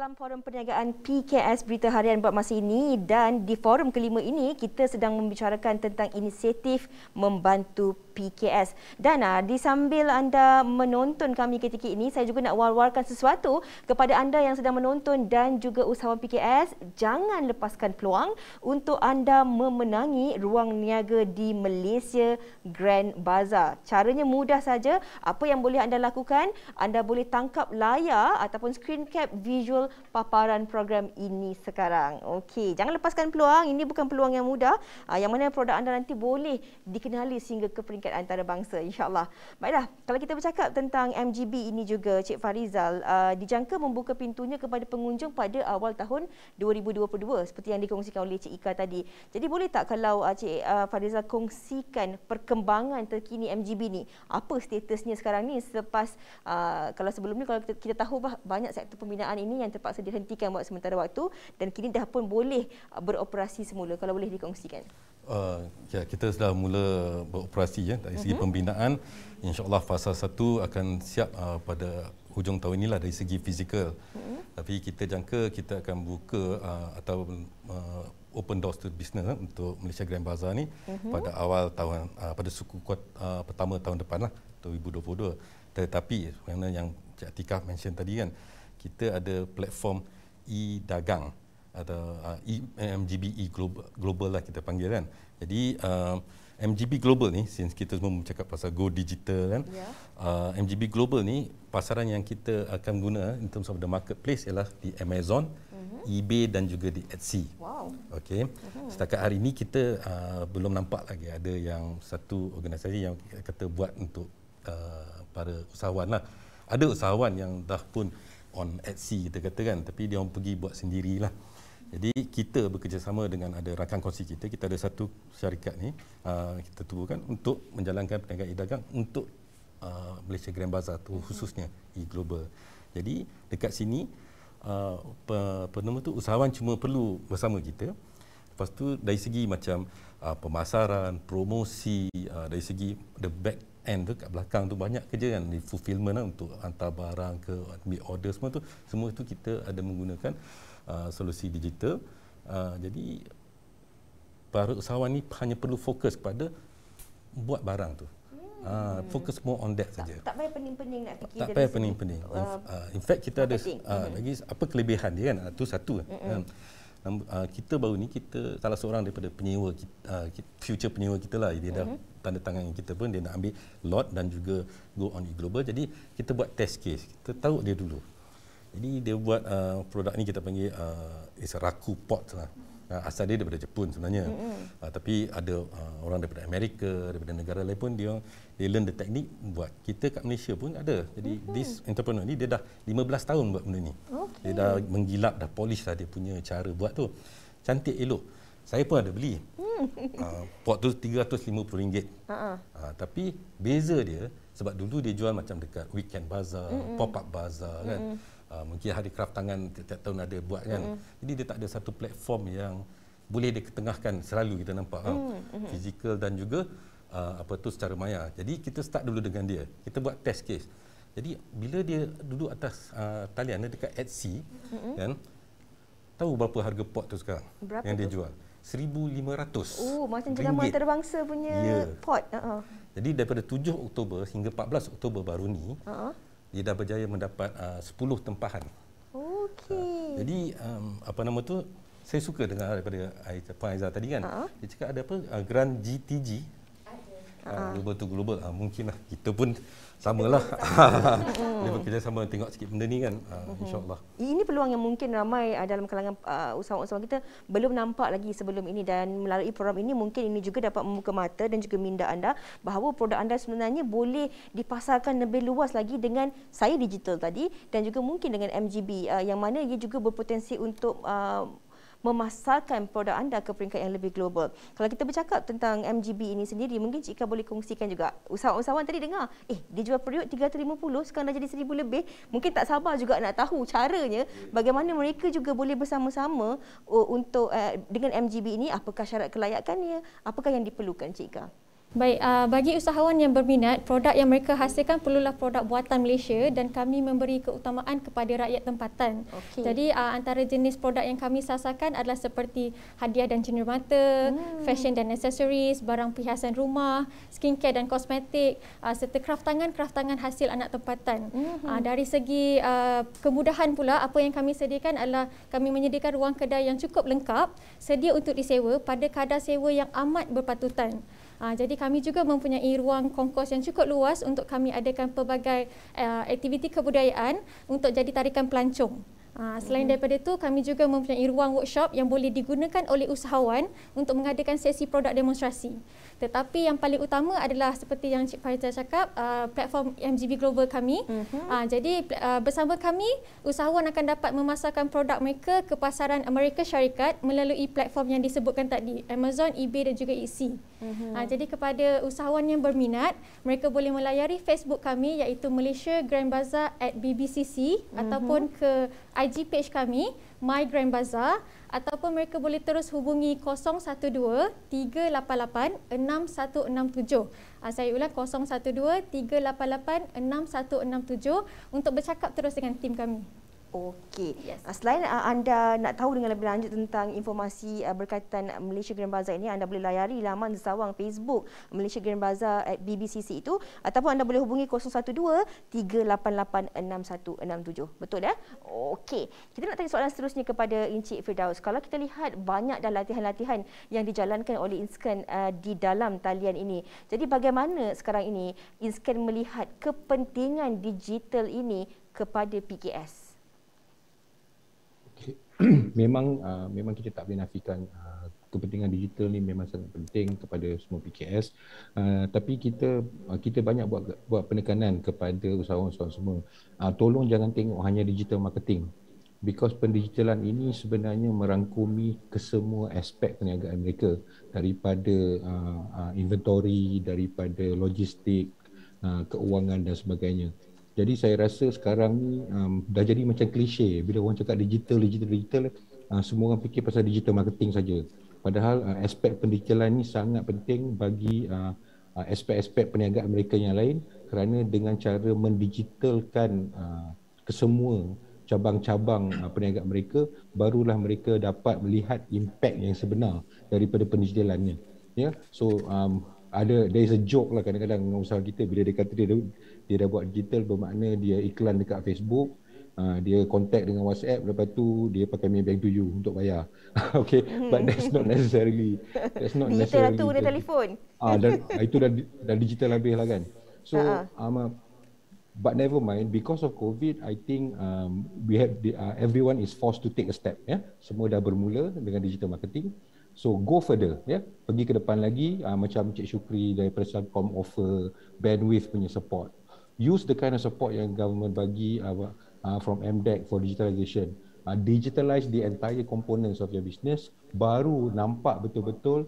[SPEAKER 1] dalam forum perniagaan PKS Berita Harian buat masa ini, dan di forum kelima ini kita sedang membicarakan tentang inisiatif membantu PKS. Dan di sambil anda menonton kami ketika ini, saya juga nak war-warkan sesuatu kepada anda yang sedang menonton dan juga usahawan PKS. Jangan lepaskan peluang untuk anda memenangi ruang niaga di Malaysia Grand Bazaar. Caranya mudah saja. Apa yang boleh anda lakukan? Anda boleh tangkap layar ataupun screen cap visual paparan program ini sekarang. Okey, jangan lepaskan peluang. Ini bukan peluang yang mudah. Yang mana produk anda nanti boleh dikenali sehingga ke peringkat antarabangsa, insya-Allah. Baiklah, kalau kita bercakap tentang MGB ini juga, Cik Farizal, dijangka membuka pintunya kepada pengunjung pada awal tahun 2022 seperti yang dikongsikan oleh Cik Ika tadi. Jadi boleh tak kalau Cik Farizal kongsikan perkembangan terkini MGB ni? Apa statusnya sekarang ni selepas kalau sebelum ni kalau kita tahu banyak sektor pembinaan ini yang terpaksa dihentikan buat sementara waktu dan kini dah pun boleh beroperasi semula. Kalau boleh dikongsikan.
[SPEAKER 2] Ya, kita sudah mula beroperasi ya dari segi pembinaan. InsyaAllah fasa 1 akan siap pada hujung tahun inilah dari segi fizikal. Tapi kita jangka kita akan buka atau open doors to business untuk Malaysia Grand Bazaar ni pada awal tahun pada suku pertama tahun depan lah 2022. Tetapi kerana yang Cik Atikah mention tadi kan, kita ada platform e-dagang atau MGB Global lah kita panggil kan. Jadi MGB Global ni, since kita semua bercakap pasal go digital kan, MGB Global ni pasaran yang kita akan guna in terms of the marketplace ialah di Amazon, eBay dan juga di Etsy.
[SPEAKER 1] Wow.
[SPEAKER 2] Okey. Setakat hari ini kita belum nampak lagi ada yang satu organisasi yang kata buat untuk para usahawan lah. Ada usahawan yang dah pun on Etsy kita katakan, tapi dia orang pergi buat sendirilah. Jadi kita bekerjasama dengan ada rakan kongsi kita ada satu syarikat ni kita tubuhkan untuk menjalankan perniagaan e-dagang untuk Malaysia Grand Bazaar tu khususnya e-global. Jadi dekat sini penemu tu usahawan cuma perlu bersama kita. Lepas tu dari segi macam pemasaran, promosi, dari segi the back end tu kat belakang tu banyak kerja kan, di fulfillment lah, untuk hantar barang ke ambil order semua tu kita ada menggunakan solusi digital. Jadi para usahawan ni hanya perlu fokus kepada buat barang tu. Fokus more on that saja.
[SPEAKER 1] Tak payah pening-pening nak fikir.
[SPEAKER 2] Tak payah pening-pening. In fact kita ada lagi apa kelebihan dia kan, tu satu kan. Kita baru ni, kita salah seorang daripada penyewa future penyewa kita lah, dia dah tanda tangan kita pun, dia nak ambil lot dan juga go on e-global. Jadi kita buat test case, kita tahu dia dulu. Jadi dia buat produk ni kita panggil is a raku pot lah. Asal dia daripada Jepun sebenarnya. Tapi ada orang daripada Amerika, daripada negara lain pun dia learn the technique buat. Kita kat Malaysia pun ada. Jadi this entrepreneur ni dia dah 15 tahun buat benda ni. Dia dah menggilap, dah polish lah dia punya cara buat tu. Cantik, elok. Saya pun ada beli. Pot tu RM350. Tapi beza dia sebab dulu dia jual macam dekat weekend bazaar, pop-up bazaar kan. Mungkin hari kraft tangan tiap tahun ada buat kan. Jadi dia tak ada satu platform yang boleh dia ketengahkan selalu kita nampak fizikal dan juga secara maya. Jadi kita start dulu dengan dia. Kita buat test case. Jadi bila dia duduk atas talian dekat Etsy kan, tahu berapa harga pot tu sekarang? Berapa yang dia jual? RM1,500.
[SPEAKER 1] Macam jenama antarabangsa punya pot.
[SPEAKER 2] Jadi daripada 7 Oktober hingga 14 Oktober baru ni, dia dah berjaya mendapat 10 tempahan.
[SPEAKER 1] Okey.
[SPEAKER 2] Jadi saya suka dengar daripada Puan Aizah tadi kan. Dia cakap ada apa? Grant GTG. Global to global. Mungkinlah kita pun samalah. Dia bekerja sama, tengok sikit benda ni kan. InsyaAllah.
[SPEAKER 1] Ini peluang yang mungkin ramai dalam kalangan usahawan-usahawan kita belum nampak lagi sebelum ini, dan melalui program ini mungkin ini juga dapat membuka mata dan juga minda anda bahawa produk anda sebenarnya boleh dipasarkan lebih luas lagi dengan saya digital tadi, dan juga mungkin dengan MGB yang mana ia juga berpotensi untuk memasarkan produk anda ke peringkat yang lebih global. Kalau kita bercakap tentang MGB ini sendiri, mungkin Cik Ika boleh kongsikan juga. Usahawan-usahawan tadi dengar, dia jual periuk 350, sekarang dah jadi 1,000 lebih. Mungkin tak sabar juga nak tahu caranya, bagaimana mereka juga boleh bersama-sama untuk dengan MGB ini, apakah syarat kelayakannya, apakah yang diperlukan Cik Ika?
[SPEAKER 6] Baik, bagi usahawan yang berminat, produk yang mereka hasilkan perlulah produk buatan Malaysia, dan kami memberi keutamaan kepada rakyat tempatan. Jadi antara jenis produk yang kami sasarkan adalah seperti hadiah dan cenderamata, fashion dan accessories, barang perhiasan rumah, skincare dan kosmetik, serta kraft tangan hasil anak tempatan. Dari segi kemudahan pula, apa yang kami sediakan adalah kami menyediakan ruang kedai yang cukup lengkap, sedia untuk disewa pada kadar sewa yang amat berpatutan. Jadi kami juga mempunyai ruang kongkos yang cukup luas untuk kami adakan pelbagai aktiviti kebudayaan untuk jadi tarikan pelancong. Selain daripada itu, kami juga mempunyai ruang workshop yang boleh digunakan oleh usahawan untuk mengadakan sesi produk demonstrasi. Tetapi yang paling utama adalah seperti yang Cik Farizah cakap, platform MGB Global kami. Jadi bersama kami, usahawan akan dapat memasarkan produk mereka ke pasaran Amerika Syarikat melalui platform yang disebutkan tadi, Amazon, eBay dan juga Etsy. Jadi kepada usahawan yang berminat, mereka boleh melayari Facebook kami iaitu Malaysia Grand Bazaar @BBCC ataupun ke IG page kami My Grand Bazaar, ataupun mereka boleh terus hubungi 012 388 6167. Saya ulang 012 388 6167 untuk bercakap terus dengan tim kami.
[SPEAKER 1] Okey. Yes. Selain anda nak tahu dengan lebih lanjut tentang informasi berkaitan Malaysia Grand Bazaar ini, anda boleh layari laman sawang Facebook Malaysia Grand Bazaar @BBCC itu, ataupun anda boleh hubungi 012-388-6167. Betul ya? Okey. Kita nak tanya soalan seterusnya kepada Encik Firdaus. Kalau kita lihat banyak dah latihan-latihan yang dijalankan oleh Inscan di dalam talian ini. Jadi bagaimana sekarang ini Inscan melihat kepentingan digital ini kepada PKS?
[SPEAKER 4] Memang kita tak boleh nafikan kepentingan digital ni memang sangat penting kepada semua PKS, tapi kita banyak buat penekanan kepada usahawan-usahawan semua, tolong jangan tengok hanya digital marketing, because pendigitalan ini sebenarnya merangkumi kesemua aspek perniagaan mereka, daripada inventory, daripada logistik, keuangan dan sebagainya. Jadi saya rasa sekarang ni dah jadi macam klise bila orang cakap digital, semua orang fikir pasal digital marketing saja. Padahal aspek pendigitalan ni sangat penting bagi aspek-aspek perniagaan mereka yang lain, kerana dengan cara mendigitalkan kesemua cabang-cabang perniagaan mereka, barulah mereka dapat melihat impak yang sebenar daripada pendigitalannya. Ya, so there is a joke lah kadang-kadang dengan usaha kita bila dia kata dia dah buat digital, bermakna dia iklan dekat Facebook, dia contact dengan WhatsApp, lepas tu dia pakai Maybank to you untuk bayar. Okay, but that's not necessarily
[SPEAKER 1] digital tu dia telefon.
[SPEAKER 4] Dan itu dah digital habis lah kan. So but never mind, because of COVID, I think everyone is forced to take a step. Ya, semua dah bermula dengan digital marketing. So go further, ya. Pergi ke depan lagi, macam Encik Syukri daripada Celcom offer bandwidth punya support. Use the kind of support yang government bagi from MDEC for digitalization. Digitalize the entire components of your business, baru nampak betul-betul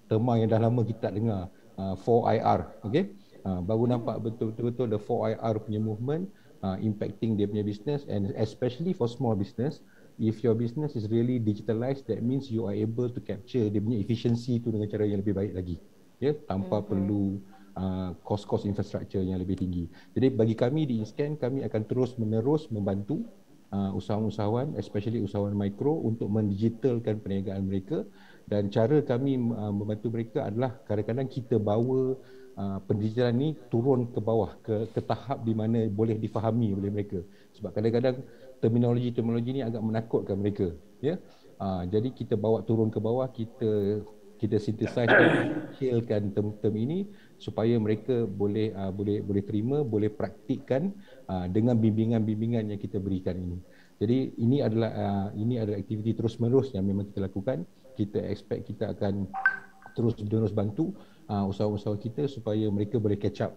[SPEAKER 4] terma yang dah lama kita tak dengar, 4IR, okay? Baru nampak betul-betul the 4IR punya movement impacting dia punya business, and especially for small business. If your business is really digitalized, that means you are able to capture dia punya efficiency tu dengan cara yang lebih baik lagi, ya, tanpa perlu kos-kos infrastruktur yang lebih tinggi. Jadi bagi kami di Inscan, kami akan terus-menerus membantu usahawan-usahawan, especially usahawan mikro, untuk mendigitalkan perniagaan mereka, dan cara kami membantu mereka adalah kadang-kadang kita bawa pendigitalan ni turun ke bawah, ke tahap di mana boleh difahami oleh mereka, sebab kadang-kadang terminologi ni agak menakutkan mereka, ya. Jadi kita bawa turun ke bawah, kita synthesize dan hailkan term ini supaya mereka boleh terima, boleh praktikkan dengan bimbingan-bimbingan yang kita berikan ini. Jadi ini adalah aktiviti terus-menerus yang memang kita lakukan. Kita expect kita akan terus bantu usahawan-usahawan kita supaya mereka boleh catch up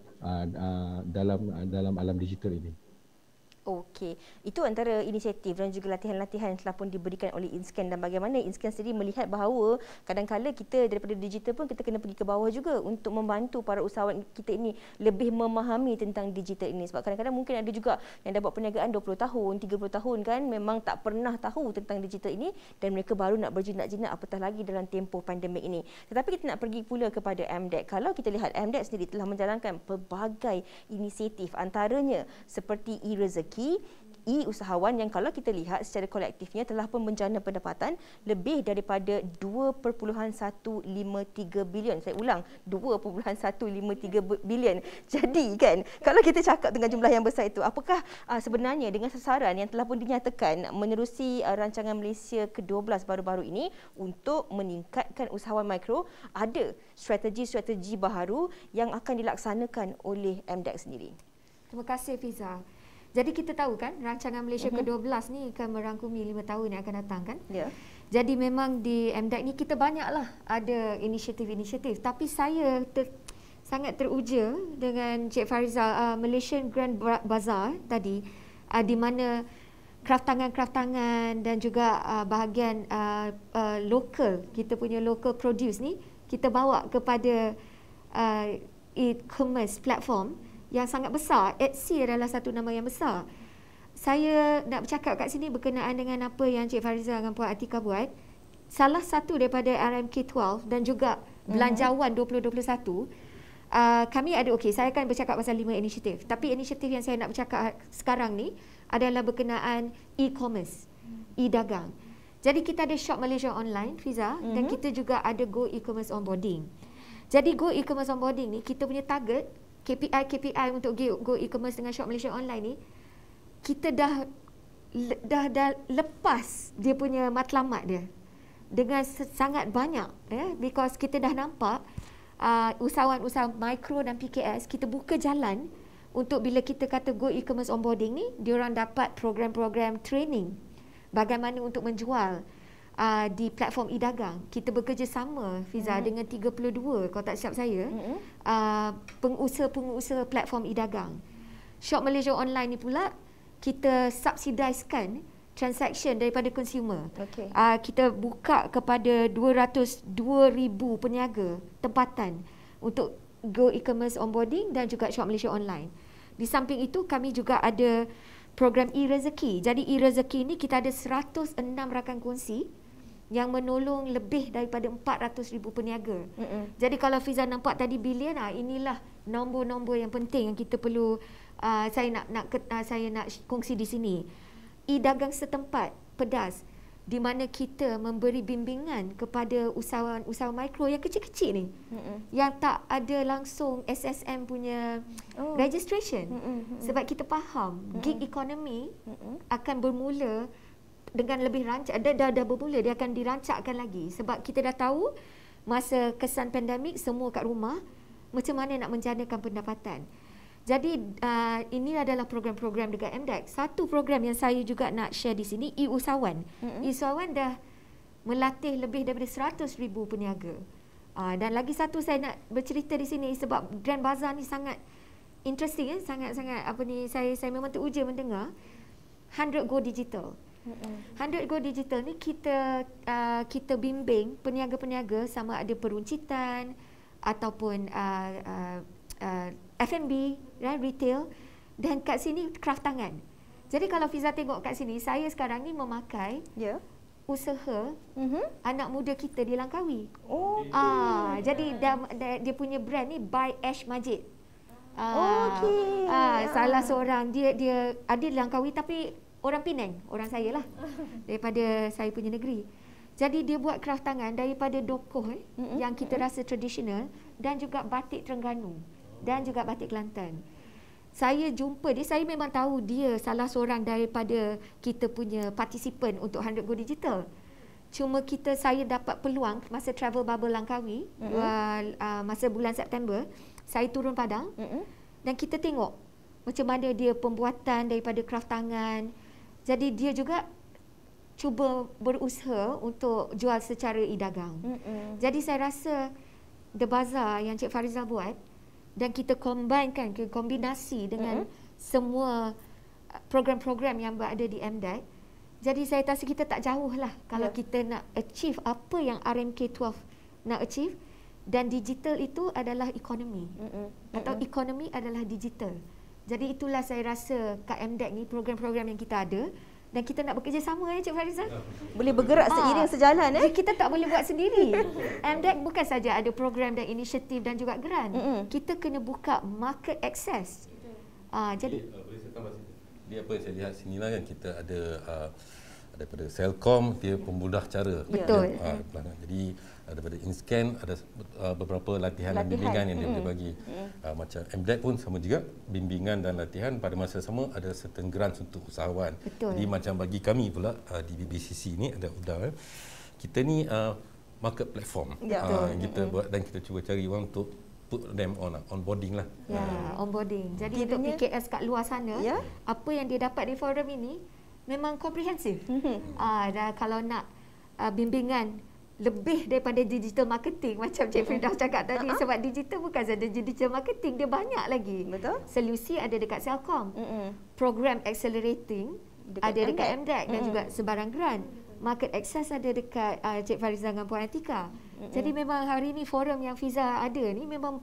[SPEAKER 4] dalam alam digital ini.
[SPEAKER 1] Okey, itu antara inisiatif dan juga latihan-latihan yang telah pun diberikan oleh Inscan, dan bagaimana Inscan sendiri melihat bahawa kadang-kadang kita daripada digital pun kita kena pergi ke bawah juga untuk membantu para usahawan kita ini lebih memahami tentang digital ini, sebab kadang-kadang mungkin ada juga yang dah buat perniagaan 20 tahun, 30 tahun kan, memang tak pernah tahu tentang digital ini, dan mereka baru nak berjinak-jinak apatah lagi dalam tempoh pandemik ini. Tetapi kita nak pergi pula kepada MDEC. Kalau kita lihat MDEC sendiri telah menjalankan pelbagai inisiatif, antaranya seperti e-rezeki, e-usahawan yang kalau kita lihat secara kolektifnya telah pun menjana pendapatan lebih daripada 2.153 bilion. Saya ulang, 2.153 bilion. Jadi kan, kalau kita cakap dengan jumlah yang besar itu, apakah sebenarnya dengan sasaran yang telah pun dinyatakan menerusi rancangan Malaysia ke-12 baru-baru ini untuk meningkatkan usahawan mikro, ada strategi-strategi baharu yang akan dilaksanakan oleh MDEC sendiri?
[SPEAKER 3] Terima kasih Fiza. Jadi kita tahu kan rancangan Malaysia ke-12 ni akan merangkumi 5 tahun yang akan datang kan.
[SPEAKER 1] Ya.
[SPEAKER 3] Jadi memang di MDEC ni kita banyaklah ada inisiatif-inisiatif, tapi saya sangat teruja dengan Cik Farizal Malaysian Grand Bazaar tadi, di mana kraftangan-kraftangan dan juga bahagian lokal, kita punya local produce ni kita bawa kepada e-commerce platform yang sangat besar. Etsy adalah satu nama yang besar. Saya nak bercakap kat sini berkenaan dengan apa yang Cik Farizal dan Puan Atika buat. Salah satu daripada RMK12 dan juga Belanjawan 2021 kami ada, saya akan bercakap pasal 5 inisiatif. Tapi inisiatif yang saya nak bercakap sekarang ni adalah berkenaan e-commerce, e-dagang. Jadi kita ada Shop Malaysia Online, Fiza, dan kita juga ada Go E-commerce Onboarding. Jadi Go E-commerce Onboarding ni, kita punya target, KPI untuk Go E-commerce dengan Shop Malaysia Online ni, kita dah lepas dia punya matlamat dia dengan sangat banyak, because kita dah nampak usahawan-usahawan mikro dan PKS, kita buka jalan untuk bila kita kata Go E-commerce Onboarding ni, diorang dapat program-program training bagaimana untuk menjual di platform e-dagang. Kita bekerjasama, Fiza, dengan 32, kalau tak silap saya, pengusaha-pengusaha platform e-dagang. Shop Malaysia Online ni pula, kita subsidizekan transaction daripada consumer. Kita buka kepada 202,000 peniaga tempatan untuk Go E-commerce Onboarding dan juga Shop Malaysia Online. Di samping itu, kami juga ada program e-rezeki. Jadi e-rezeki ni kita ada 106 rakan kongsi yang menolong lebih daripada 400,000 peniaga. Jadi kalau Fiza nampak tadi bilion, inilah nombor-nombor yang penting yang kita perlu saya nak kongsi di sini. E-dagang setempat, pedas, di mana kita memberi bimbingan kepada usahawan mikro yang kecil-kecil ni, yang tak ada langsung SSM punya registration. Sebab kita faham gig economy akan bermula dengan lebih rancak, dah bermula, dia akan dirancakkan lagi. Sebab kita dah tahu masa kesan pandemik semua kat rumah, macam mana nak menjanakan pendapatan. Jadi ini adalah program-program dekat MDEC. Satu program yang saya juga nak share di sini, e-usahawan. E-usahawan dah melatih lebih daripada 100,000 peniaga. Dan lagi satu saya nak bercerita di sini sebab Grand Bazaar ni sangat interesting, sangat-sangat saya memang teruja mendengar. 100 Go Digital. 100 Go Digital ni kita bimbing peniaga-peniaga sama ada peruncitan ataupun F&B, retail, dan kat sini craft tangan. Jadi kalau Fiza tengok kat sini, saya sekarang ni memakai usaha anak muda kita di Langkawi. Jadi dia punya brand ni By Ash Majid. Salah seorang dia ada di Langkawi tapi orang Penang, orang saya lah, daripada saya punya negeri. Jadi dia buat craft tangan daripada dokoh yang kita rasa tradisional, dan juga batik Terengganu dan juga batik Kelantan. Saya jumpa dia, saya memang tahu dia salah seorang daripada kita punya partisipan untuk 100 Go Digital. Cuma saya dapat peluang masa travel bubble Langkawi, masa bulan September, saya turun Padang, dan kita tengok macam mana dia pembuatan daripada craft tangan. Jadi dia juga cuba berusaha untuk jual secara e-dagang. Jadi saya rasa The Bazaar yang Cik Farizal buat, dan kita kombinasi dengan semua program-program yang berada di MDEC. Jadi saya rasa kita tak jauh lah kalau kita nak achieve apa yang RMK 12 nak achieve. Dan digital itu adalah ekonomi, atau ekonomi adalah digital. Jadi itulah saya rasa kat MDEC ni program-program yang kita ada, dan kita nak bekerja sama Cik Farizal.
[SPEAKER 1] Boleh bergerak seiring sejalan.
[SPEAKER 3] Kita tak boleh buat sendiri. MDEC bukan saja ada program dan inisiatif dan juga grant. Kita kena buka market access. Jadi
[SPEAKER 2] boleh saya tambah sikit. Dia apa yang saya lihat sini lah kan, kita ada daripada Selcom, dia pemudah cara.
[SPEAKER 3] Betul.
[SPEAKER 2] Jadi daripada InScan ada beberapa latihan dan bimbingan yang dia boleh bagi. Macam MDEC pun sama juga, bimbingan dan latihan. Pada masa sama ada certain grants untuk usahawan.
[SPEAKER 3] Betul.
[SPEAKER 2] Jadi macam bagi kami pula di BBCC ni ada UDA, kita ni market platform. Kita buat dan kita cuba cari orang untuk put them on onboarding lah.
[SPEAKER 3] Onboarding. Jadi untuk PKS kat luar sana, apa yang dia dapat di forum ini memang komprehensif. Dan kalau nak bimbingan lebih daripada digital marketing, macam Cik Firdaus cakap tadi, sebab digital bukan saja digital marketing, dia banyak lagi.
[SPEAKER 1] Betul.
[SPEAKER 3] Solusi ada dekat Selcom. Program accelerating ada dekat MDEC dan juga sebarang grant. Market access ada dekat Cik Farizal dengan Puan Atika. Jadi memang hari ni forum yang Fiza ada ni memang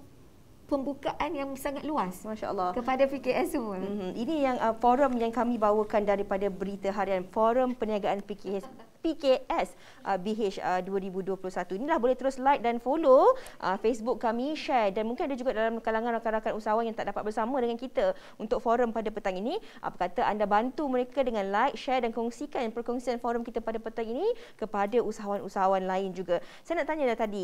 [SPEAKER 3] pembukaan yang sangat luas,
[SPEAKER 1] Masya-Allah,
[SPEAKER 3] kepada PKS semua.
[SPEAKER 1] Ini yang forum yang kami bawakan daripada Berita Harian, Forum Perniagaan PKS PKS BH 2021. Inilah, boleh terus like dan follow Facebook kami, share, dan mungkin ada juga dalam kalangan rakan-rakan usahawan yang tak dapat bersama dengan kita untuk forum pada petang ini. Apa kata anda bantu mereka dengan like, share dan kongsikan perkongsian forum kita pada petang ini kepada usahawan-usahawan lain juga. Saya nak tanya dah tadi,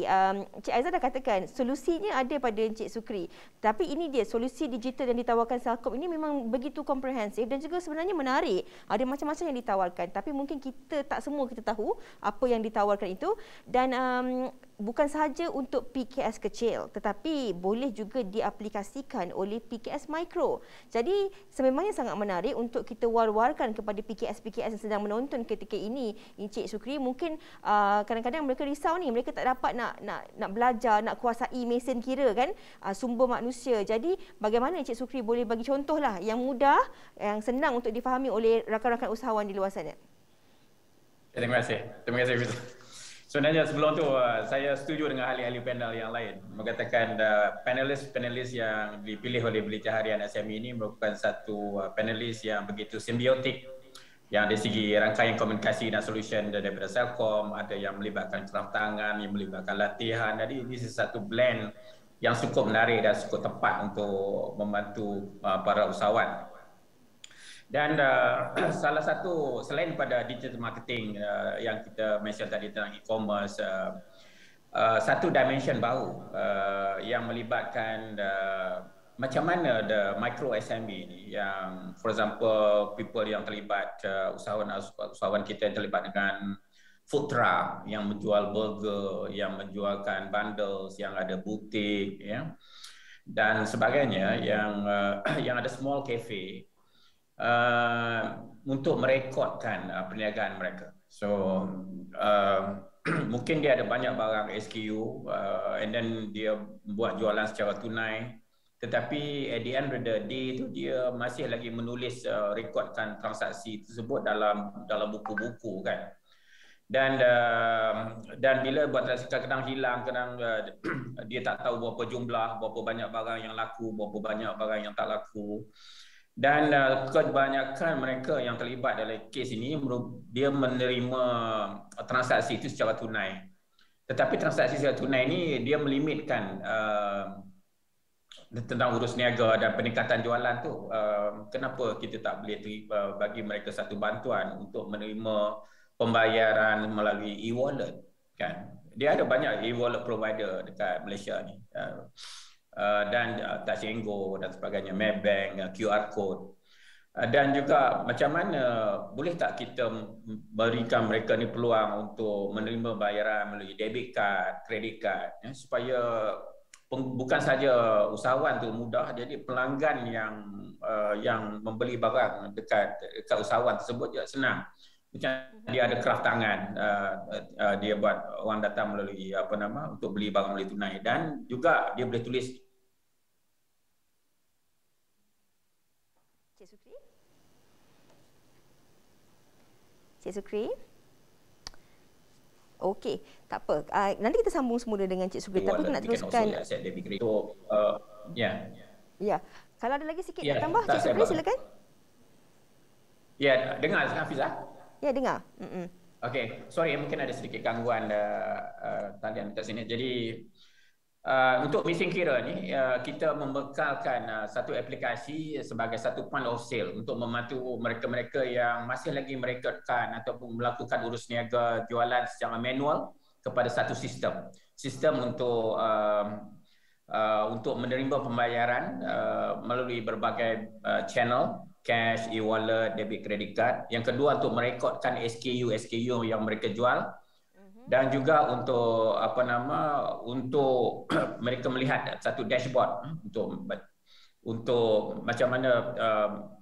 [SPEAKER 1] Cik Aizah dah katakan solusinya ada pada Encik Sukri. Tapi ini dia, solusi digital yang ditawarkan Celcom ini memang begitu komprehensif dan juga sebenarnya menarik. Ada macam-macam yang ditawarkan, tapi mungkin kita tak semua kita tahu apa yang ditawarkan itu. Dan bukan sahaja untuk PKS kecil, tetapi boleh juga diaplikasikan oleh PKS mikro. Jadi sememangnya sangat menarik untuk kita war-warkan kepada PKS-PKS yang sedang menonton ketika ini. Encik Sukri, mungkin kadang-kadang mereka risau ni, mereka tak dapat nak belajar, nak kuasai mesin kira kan, sumber manusia. Jadi bagaimana Encik Sukri boleh bagi contohlah yang mudah, yang senang untuk difahami oleh rakan-rakan usahawan di luar sana?
[SPEAKER 5] Terima kasih. Terima kasih, Fiza. Sebenarnya sebelum tu saya setuju dengan ahli-ahli panel yang lain mengatakan panelis yang dipilih oleh Berita Harian SME ini merupakan satu panelis yang begitu simbiotik, yang dari segi rangkaian komunikasi dan solution daripada Celcom, ada yang melibatkan kraftangan, yang melibatkan latihan. Jadi ini satu blend yang cukup menarik dan cukup tepat untuk membantu para usahawan. Dan salah satu, selain pada digital marketing yang kita mention tadi tentang e-commerce, satu dimension baru yang melibatkan macam mana the micro SME ni, yang for example people yang terlibat, usahawan kita yang terlibat dengan food truck yang menjual burger, yang menjualkan bundles, yang ada butik, ya, dan sebagainya, yang ada small cafe, untuk merekodkan perniagaan mereka. So mungkin dia ada banyak barang SKU, and then dia buat jualan secara tunai, tetapi at the end of the day tu dia masih lagi menulis rekodkan transaksi tersebut dalam buku-buku kan. Dan bila buat transaksi kadang hilang, kadang dia tak tahu berapa jumlah, berapa banyak barang yang laku, berapa banyak barang yang tak laku. Dan kebanyakan mereka yang terlibat dalam kes ini, dia menerima transaksi itu secara tunai. Tetapi transaksi secara tunai ini dia melimitkan tentang urus niaga dan peningkatan jualan tu. Kenapa kita tak boleh bagi mereka satu bantuan untuk menerima pembayaran melalui e-wallet kan? Dia ada banyak e-wallet provider dekat Malaysia ni. Dan Touch 'n Go dan sebagainya, Maybank, QR code. Dan juga macam mana boleh tak kita berikan mereka ni peluang untuk menerima bayaran melalui debit card, credit card, ya, supaya bukan saja usahawan tu mudah, jadi pelanggan yang membeli barang dekat usahawan tersebut juga senang. Macam dia ada kraft tangan, dia buat orang datang melalui untuk beli barang melalui tunai, dan juga dia boleh tulis.
[SPEAKER 1] Cik Sukri? Okey, tak apa. Nanti kita sambung semula dengan Cik Sukri, tapi nak teruskan. Ya. Kalau ada lagi sikit nak tambah, Cik Sukri silakan.
[SPEAKER 5] Ya, dengar Hafizah?
[SPEAKER 1] Ya, dengar.
[SPEAKER 5] Okey, sorry mungkin ada sedikit gangguan talian kat sini. Jadi untuk mesin kira ni, kita membekalkan satu aplikasi sebagai satu point of sale untuk membantu mereka-mereka yang masih lagi merekodkan ataupun melakukan urus niaga jualan secara manual kepada satu sistem untuk menerima pembayaran melalui berbagai channel, cash, e-wallet, debit, credit card. Yang kedua, untuk merekodkan SKU yang mereka jual. Dan juga untuk untuk mereka melihat satu dashboard untuk macam mana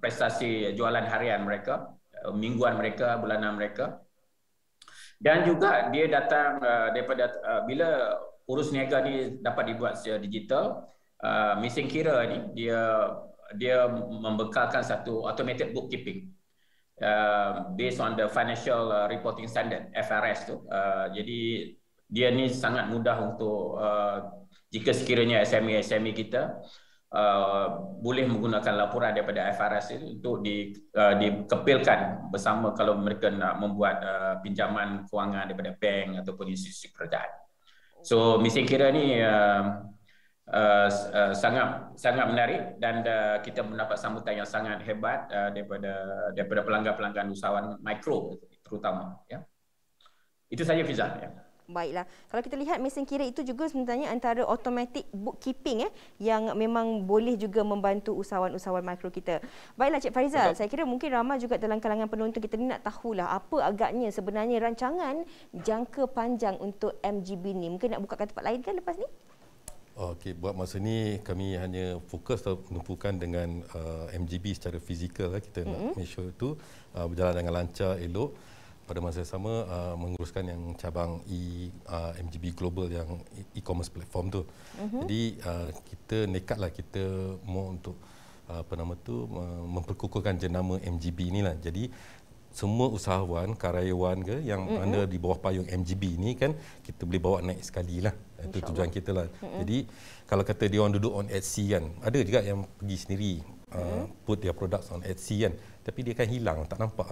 [SPEAKER 5] prestasi jualan harian mereka, mingguan mereka, bulanan mereka. Dan juga dia datang daripada bila urus niaga ni dapat dibuat secara digital, mesin kira ni dia membekalkan satu automated bookkeeping. Based on the financial reporting standard FRS tu, jadi dia ni sangat mudah untuk jika sekiranya SME kita boleh menggunakan laporan daripada IFRS itu untuk dikepilkan bersama kalau mereka nak membuat pinjaman kewangan daripada bank ataupun institusi kerajaan. So mesin kira ni sangat menarik dan kita mendapat sambutan yang sangat hebat daripada pelanggan-pelanggan usahawan mikro terutama. Ya. Itu saja Fiza. Ya.
[SPEAKER 1] Baiklah. Kalau kita lihat mesin kira itu juga sebenarnya antara automatic bookkeeping yang memang boleh juga membantu usahawan-usahawan mikro kita. Baiklah Cik Farizal, saya kira mungkin ramai juga dalam kalangan penonton kita ni nak tahulah apa agaknya sebenarnya rancangan jangka panjang untuk MGB ni. Mungkin nak bukakan tempat lain kan lepas ni?
[SPEAKER 2] Okey, buat masa ni kami hanya fokus atau menumpukan dengan MGB secara fizikal kita nak make sure itu berjalan dengan lancar, elok. Pada masa yang sama menguruskan yang cabang MGB Global yang e-commerce platform tu. Jadi kita nekatlah kita mau untuk memperkukuhkan jenama MGB inilah. Jadi semua usahawan, karyawan ke yang ada di bawah payung MGB ni kan kita boleh bawa naik sekali lah. Itu tujuan kita lah. Jadi kalau kata dia orang duduk on Etsy kan, ada juga yang pergi sendiri put their products on Etsy kan. Tapi dia akan hilang, tak nampak.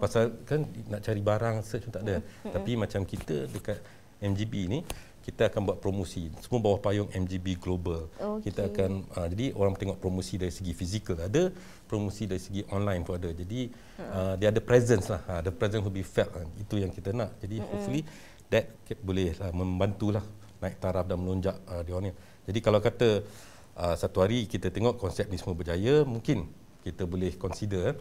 [SPEAKER 2] Pasal kan nak cari barang search pun tak ada. Tapi macam kita dekat MGB ni, kita akan buat promosi. Semua bawah payung MGB Global. Kita akan, jadi orang tengok promosi dari segi fizikal ada, promosi dari segi online pun ada. Jadi dia ada presence lah. The presence will be felt. Itu yang kita nak. Jadi hopefully that boleh lah, membantulah naik taraf dan melonjak dia orang ni. Jadi kalau kata satu hari kita tengok konsep ni semua berjaya, mungkin kita boleh consider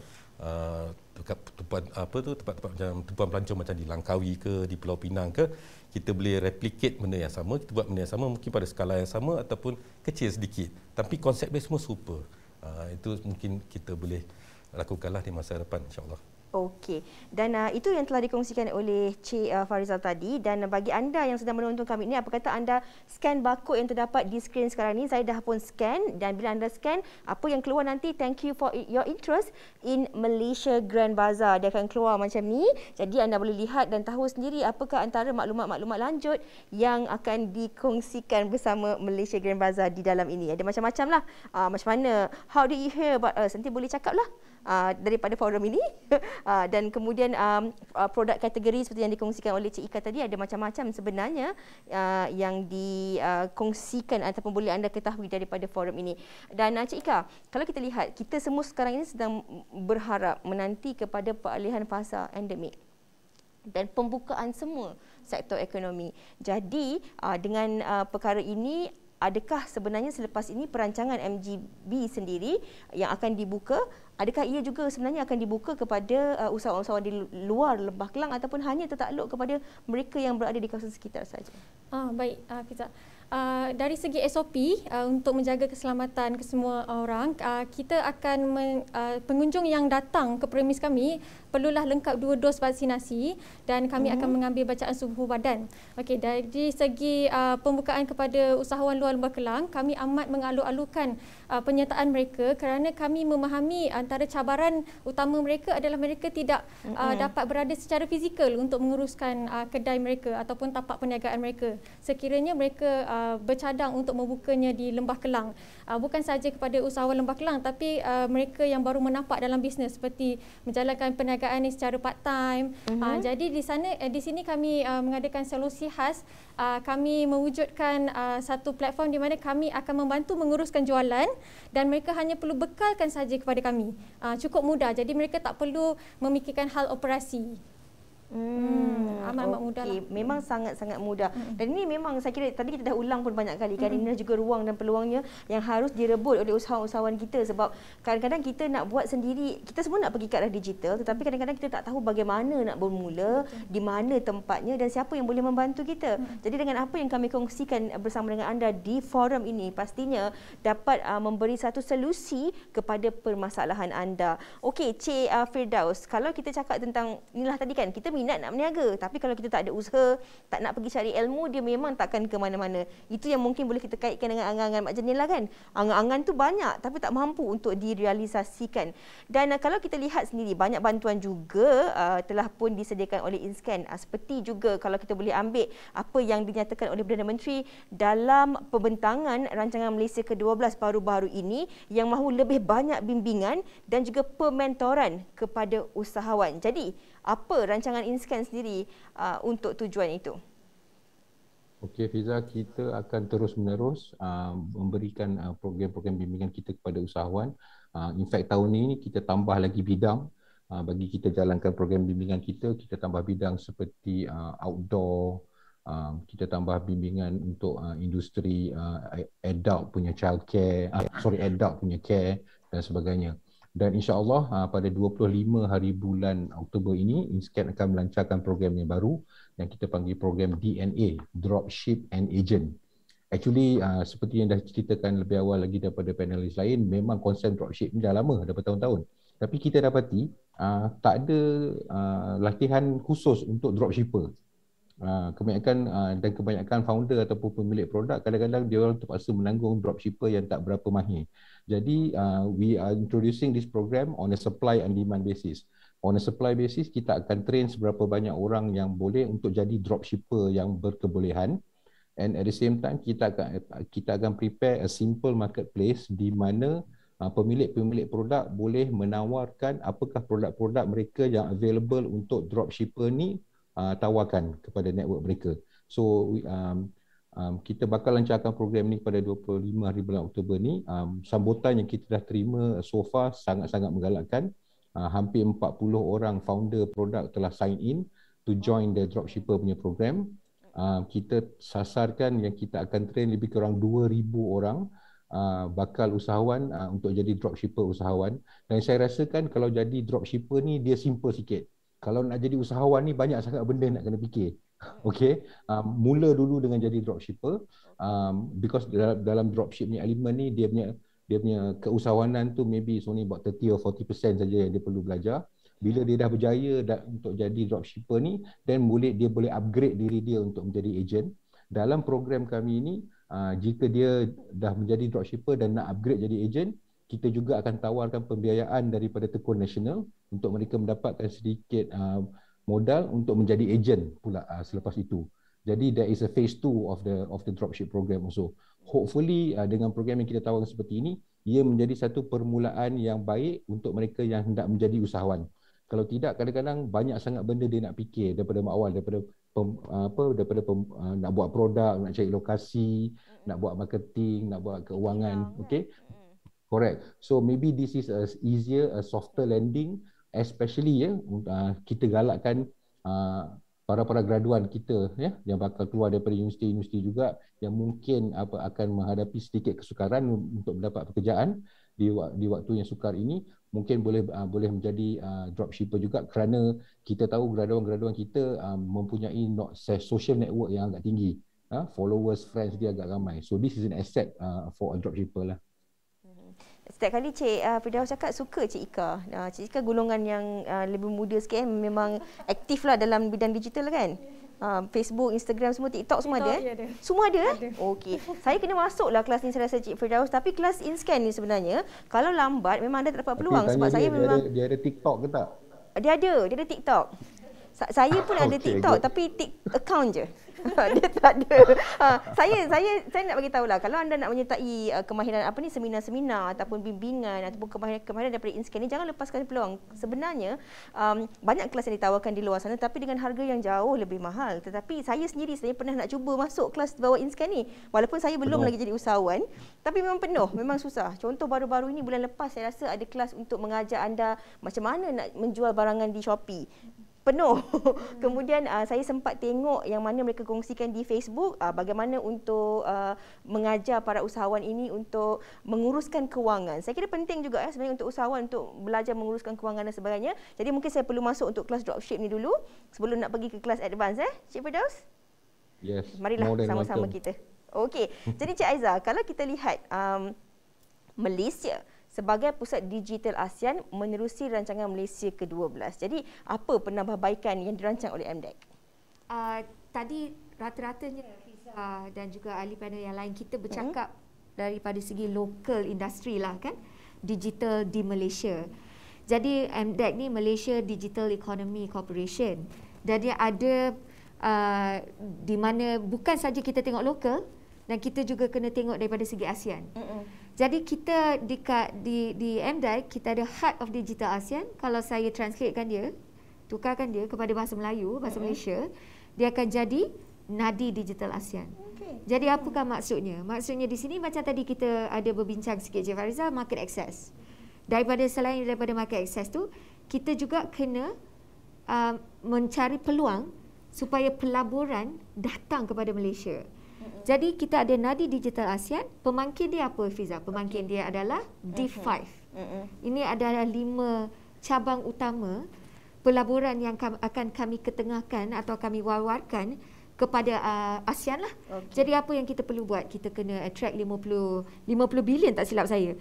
[SPEAKER 2] tempat-tempat macam tumpuan pelancong macam di Langkawi ke, di Pulau Pinang ke, kita boleh replicate benda yang sama, kita buat benda yang sama mungkin pada skala yang sama ataupun kecil sedikit. Tapi konsep dia semua super. Itu mungkin kita boleh lakukanlah di masa depan insya-Allah.
[SPEAKER 1] Okey. Dan itu yang telah dikongsikan oleh Cik Farizal tadi. Dan bagi anda yang sedang menonton kami ini, apa kata anda scan barcode yang terdapat di skrin sekarang ni? Saya dah pun scan, dan bila anda scan, apa yang keluar nanti, thank you for your interest in Malaysia Grand Bazaar. Dia akan keluar macam ni. Jadi anda boleh lihat dan tahu sendiri apakah antara maklumat-maklumat lanjut yang akan dikongsikan bersama Malaysia Grand Bazaar di dalam ini. Ada macam-macam lah. Macam mana, how did you hear about us? Nanti boleh cakap lah daripada forum ini. Dan kemudian produk kategori seperti yang dikongsikan oleh Cik Ika tadi, ada macam-macam sebenarnya yang dikongsikan ataupun boleh anda ketahui daripada forum ini. Dan Cik Ika, kalau kita lihat, kita semua sekarang ini sedang berharap menanti kepada peralihan fasa endemik dan pembukaan semua sektor ekonomi. Jadi dengan perkara ini, adakah sebenarnya selepas ini perancangan MGB sendiri yang akan dibuka, adakah ia juga sebenarnya akan dibuka kepada usahawan-usahawan di luar Lembah Kelang ataupun hanya tertakluk kepada mereka yang berada di kawasan sekitar saja?
[SPEAKER 6] Baik, Fiza. Dari segi SOP untuk menjaga keselamatan kesemua orang, kita akan pengunjung yang datang ke premis kami perlulah lengkap 2 dos vaksinasi dan kami akan mengambil bacaan suhu badan. Okey, dari segi pembukaan kepada usahawan luar Lembah Kelang, kami amat mengalu-alukan penyertaan mereka kerana kami memahami antara cabaran utama mereka adalah mereka tidak dapat berada secara fizikal untuk menguruskan kedai mereka ataupun tapak perniagaan mereka. Sekiranya mereka bercadang untuk membukanya di Lembah Kelang, bukan sahaja kepada usahawan Lembah Kelang, tapi mereka yang baru menapak dalam bisnes seperti menjalankan perniagaan ini secara part time. Jadi di sini kami mengadakan solusi khas. Kami mewujudkan satu platform di mana kami akan membantu menguruskan jualan dan mereka hanya perlu bekalkan saja kepada kami. Cukup mudah. Jadi mereka tak perlu memikirkan hal operasi. Amat mudah lah.
[SPEAKER 1] Memang sangat-sangat mudah. Dan ini memang saya kira tadi kita dah ulang pun banyak kali kan, ini juga ruang dan peluangnya yang harus direbut oleh usahawan-usahawan kita, sebab kadang-kadang kita nak buat sendiri, kita semua nak pergi ke arah digital, tetapi kadang-kadang kita tak tahu bagaimana nak bermula, di mana tempatnya dan siapa yang boleh membantu kita. Jadi dengan apa yang kami kongsikan bersama dengan anda di forum ini, pastinya dapat memberi satu solusi kepada permasalahan anda. Okey, Cik Firdaus, kalau kita cakap tentang inilah tadi kan, kita minat nak berniaga. Tapi kalau kita tak ada usaha, tak nak pergi cari ilmu, dia memang takkan ke mana-mana. Itu yang mungkin boleh kita kaitkan dengan angan-angan Mak Jenil lah kan. Angan-angan tu banyak tapi tak mampu untuk direalisasikan. Dan kalau kita lihat sendiri, banyak bantuan juga telah pun disediakan oleh InScan. Seperti juga kalau kita boleh ambil apa yang dinyatakan oleh Perdana Menteri dalam pembentangan rancangan Malaysia ke-12 baru-baru ini yang mahu lebih banyak bimbingan dan juga pementoran kepada usahawan. Jadi, apa rancangan InScan sendiri untuk tujuan itu?
[SPEAKER 4] Okey Fiza, kita akan terus-menerus memberikan program-program bimbingan kita kepada usahawan. In fact, tahun ini kita tambah lagi bidang bagi kita jalankan program bimbingan kita. Kita tambah bidang seperti outdoor, kita tambah bimbingan untuk industri adult punya adult punya care dan sebagainya. Dan insya-Allah pada 25 hari bulan Oktober ini InScan akan melancarkan program yang baru yang kita panggil program DNA, Dropship and Agent. Actually seperti yang dah ceritakan lebih awal lagi daripada panelis lain, memang konsep dropship ni dah lama, dah bertahun-tahun. Tapi kita dapati tak ada latihan khusus untuk dropshipper. Kebanyakan founder ataupun pemilik produk kadang-kadang dia orang terpaksa menanggung dropshipper yang tak berapa mahir. Jadi we are introducing this program on a supply and demand basis. On a supply basis, kita akan train seberapa banyak orang yang boleh untuk jadi dropshipper yang berkebolehan, and at the same time kita akan prepare a simple marketplace di mana pemilik-pemilik produk boleh menawarkan apakah produk-produk mereka yang available untuk dropshipper ni tawarkan kepada network mereka. So kita bakal lancarkan program ni pada 25 hari bulan Oktober ni. Sambutan yang kita dah terima so far sangat-sangat menggalakkan. Hampir 40 orang founder produk telah sign in to join the dropshipper punya program. Kita sasarkan yang kita akan train lebih kurang 2,000 orang bakal usahawan untuk jadi dropshipper usahawan. Dan saya rasakan kalau jadi dropshipper ni dia simple sikit. Kalau nak jadi usahawan ni banyak sangat benda nak kena fikir. Okey, mula dulu dengan jadi dropshipper, because dalam dropship ni element ni dia punya keusahawanan tu maybe it's only about 30 or 40% saja yang dia perlu belajar. Bila dia dah berjaya untuk jadi dropshipper ni, then dia boleh upgrade diri dia untuk menjadi agent. Dalam program kami ni, jika dia dah menjadi dropshipper dan nak upgrade jadi agent, kita juga akan tawarkan pembiayaan daripada Tekun Nasional untuk mereka mendapatkan sedikit modal untuk menjadi agent pula selepas itu. Jadi there is a phase 2 of the dropship program also. Hopefully dengan program yang kita tawarkan seperti ini, ia menjadi satu permulaan yang baik untuk mereka yang hendak menjadi usahawan. Kalau tidak, kadang-kadang banyak sangat benda dia nak fikir daripada awal, daripada nak buat produk, nak cari lokasi, nak buat marketing, nak buat keuangan, okey? Correct. So maybe this is a softer landing, especially kita galakkan para graduan kita yang bakal keluar daripada universiti-universiti juga yang mungkin akan menghadapi sedikit kesukaran untuk mendapat pekerjaan di waktu yang sukar ini, mungkin boleh menjadi dropshipper juga kerana kita tahu graduan-graduan kita mempunyai social network yang agak tinggi. Followers, friends dia agak ramai. So this is an asset for a dropshipper lah.
[SPEAKER 1] Setiap kali Cik Firdaus cakap suka Cik Ika. Cik Ika golongan yang lebih muda sikit memang aktif lah dalam bidang digital kan. Facebook, Instagram semua, TikTok semua ada.
[SPEAKER 6] Ada.
[SPEAKER 1] Semua ada? Okey. Saya kena masuklah kelas ni saya rasa Cik Firdaus, tapi kelas InScan ni sebenarnya kalau lambat memang anda tak dapat peluang sebab saya memang
[SPEAKER 4] dia ada TikTok ke tak?
[SPEAKER 1] Dia ada TikTok. Saya pun ada TikTok tapi account je. Dia tak ada. Saya nak bagi tahulah kalau anda nak menyertai kemahiran seminar-seminar ataupun bimbingan ataupun kemahiran daripada InScan ni, jangan lepaskan peluang. Sebenarnya banyak kelas yang ditawarkan di luar sana tapi dengan harga yang jauh lebih mahal. Tetapi saya sendiri pernah nak cuba masuk kelas bawah InScan ni walaupun saya belum lagi jadi usahawan, tapi memang penuh, memang susah. Contoh baru-baru ini bulan lepas saya rasa ada kelas untuk mengajar anda macam mana nak menjual barangan di Shopee. Penuh. Kemudian saya sempat tengok yang mana mereka kongsikan di Facebook bagaimana untuk mengajar para usahawan ini untuk menguruskan kewangan. Saya kira penting juga sebenarnya untuk usahawan untuk belajar menguruskan kewangan dan sebagainya. Jadi mungkin saya perlu masuk untuk kelas dropship ni dulu sebelum nak pergi ke kelas advance Cik Firdaus?
[SPEAKER 4] Yes.
[SPEAKER 1] Marilah sama-sama kita. Okey. Jadi Cik Aiza, kalau kita lihat Malaysia sebagai pusat digital ASEAN menerusi rancangan Malaysia ke-12. Jadi apa penambahbaikan yang dirancang oleh MDEC?
[SPEAKER 3] Tadi rata-ratanya Fiza dan juga ahli panel yang lain kita bercakap daripada segi local industri lah kan, digital di Malaysia. Jadi MDEC ni Malaysia Digital Economy Corporation. Jadi ada di mana bukan saja kita tengok lokal dan kita juga kena tengok daripada segi ASEAN. Jadi kita di MDEC kita ada Heart of Digital ASEAN. Kalau saya translatekan dia, tukarkan dia kepada bahasa Melayu, bahasa Malaysia, dia akan jadi Nadi Digital ASEAN. Jadi apakah maksudnya? Maksudnya di sini macam tadi kita ada berbincang sikit Cik Fariza, market access. Selain daripada market access tu, kita juga kena mencari peluang supaya pelaburan datang kepada Malaysia. Jadi kita ada Nadi Digital ASEAN, pemangkin dia apa Fiza? Pemangkin dia adalah D5. Ini adalah 5 cabang utama pelaburan yang akan kami ketengahkan atau kami wawarkan kepada ASEAN lah. Jadi apa yang kita perlu buat? Kita kena attract 50 bilion tak silap saya.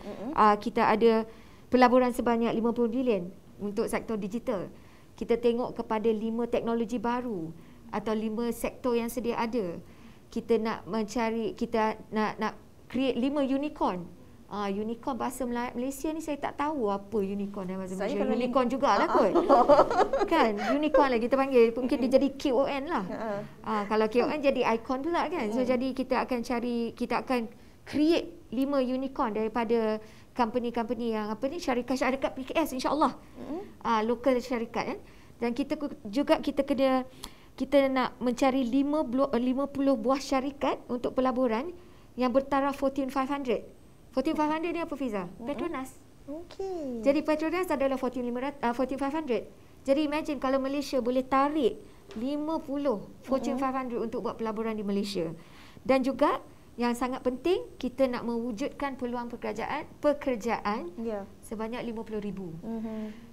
[SPEAKER 3] Kita ada pelaburan sebanyak 50 bilion untuk sektor digital. Kita tengok kepada 5 teknologi baru atau 5 sektor yang sedia ada. Kita nak mencari, kita nak create 5 unicorn. Unicorn bahasa Malaysia ni saya tak tahu apa unicorn dalam bahasa Malaysia. Unicorn jugalah kot. Kan, unicorn lah kita panggil. Mungkin dia jadi KON lah. Kalau KON jadi icon pula kan. So jadi kita akan create 5 unicorn daripada company-company yang syarikat-syarikat PKS insya-Allah. Local syarikat kan. Dan kita nak mencari 50 buah syarikat untuk pelaburan yang bertaraf Fortune 500. Fortune 500 ni apa Fiza? Petronas.
[SPEAKER 1] Okey.
[SPEAKER 3] Jadi Petronas adalah Fortune 500. Jadi imagine kalau Malaysia boleh tarik 50 Fortune 500 untuk buat pelaburan di Malaysia. Dan juga yang sangat penting, kita nak mewujudkan peluang pekerjaan sebanyak 50,000.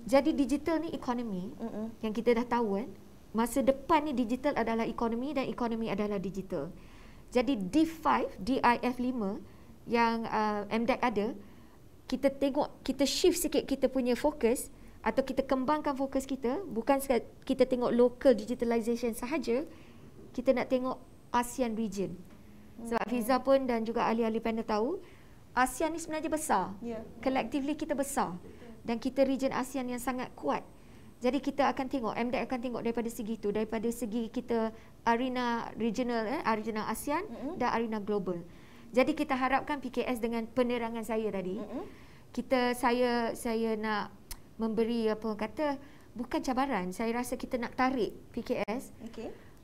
[SPEAKER 3] Jadi digital ni ekonomi yang kita dah tahu kan. Masa depan ni digital adalah ekonomi dan ekonomi adalah digital. Jadi DIF5 yang MDEC ada, kita tengok, kita shift sikit kita punya fokus atau kita kembangkan fokus kita, bukan kita tengok local digitalization sahaja, kita nak tengok ASEAN region. Sebab Fiza pun dan juga ahli-ahli panel tahu, ASEAN ni sebenarnya besar. Collectively kita besar. Dan kita region ASEAN yang sangat kuat. Jadi kita akan tengok, MDEC akan tengok daripada segi itu, daripada segi kita arena regional, arena ASEAN dan arena global. Jadi kita harapkan PKS dengan penerangan saya tadi, saya nak memberi bukan cabaran, saya rasa kita nak tarik PKS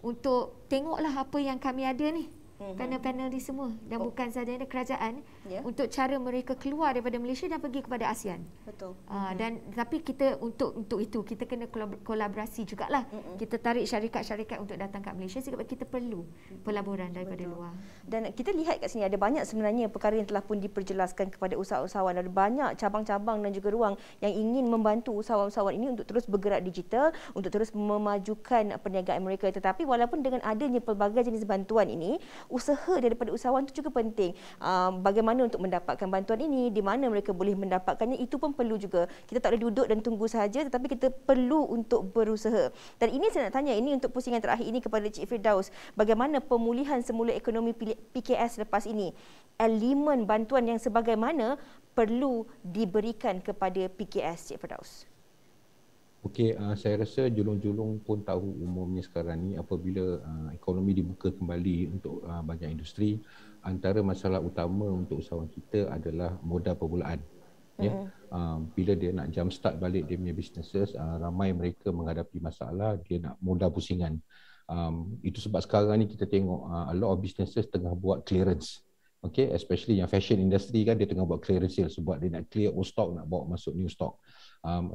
[SPEAKER 3] untuk tengoklah apa yang kami ada ni. Panel-panel ni semua dan bukan sahaja kerajaan untuk cara mereka keluar daripada Malaysia dan pergi kepada ASEAN.
[SPEAKER 1] Betul.
[SPEAKER 3] Dan tapi kita untuk itu kita kena kolaborasi jugalah. Kita tarik syarikat-syarikat untuk datang kat Malaysia sebab kita perlu pelaburan daripada luar.
[SPEAKER 1] Dan kita lihat kat sini ada banyak sebenarnya perkara yang telah pun diperjelaskan kepada usahawan. Ada banyak cabang-cabang dan juga ruang yang ingin membantu usahawan-usahawan ini untuk terus bergerak digital, untuk terus memajukan perniagaan mereka. Tetapi walaupun dengan adanya pelbagai jenis bantuan ini, usaha daripada usahawan itu juga penting. Bagaimana untuk mendapatkan bantuan ini, di mana mereka boleh mendapatkannya, itu pun perlu juga. Kita tak boleh duduk dan tunggu sahaja, tetapi kita perlu untuk berusaha. Dan ini saya nak tanya, ini untuk pusingan terakhir ini kepada Cik Firdaus, bagaimana pemulihan semula ekonomi PKS lepas ini? Elemen bantuan yang sebagaimana perlu diberikan kepada PKS, Cik Firdaus?
[SPEAKER 4] Okey, saya rasa julung-julung pun tahu umumnya sekarang ni apabila ekonomi dibuka kembali untuk banyak industri, antara masalah utama untuk usahawan kita adalah modal permulaan. Bila dia nak jump start balik dia punya businesses, ramai mereka menghadapi masalah, dia nak modal pusingan. Itu sebab sekarang ni kita tengok a lot of businesses tengah buat clearance. Okay, especially yang fashion industry kan, dia tengah buat clearance sale sebab dia nak clear old stock, nak bawa masuk new stock.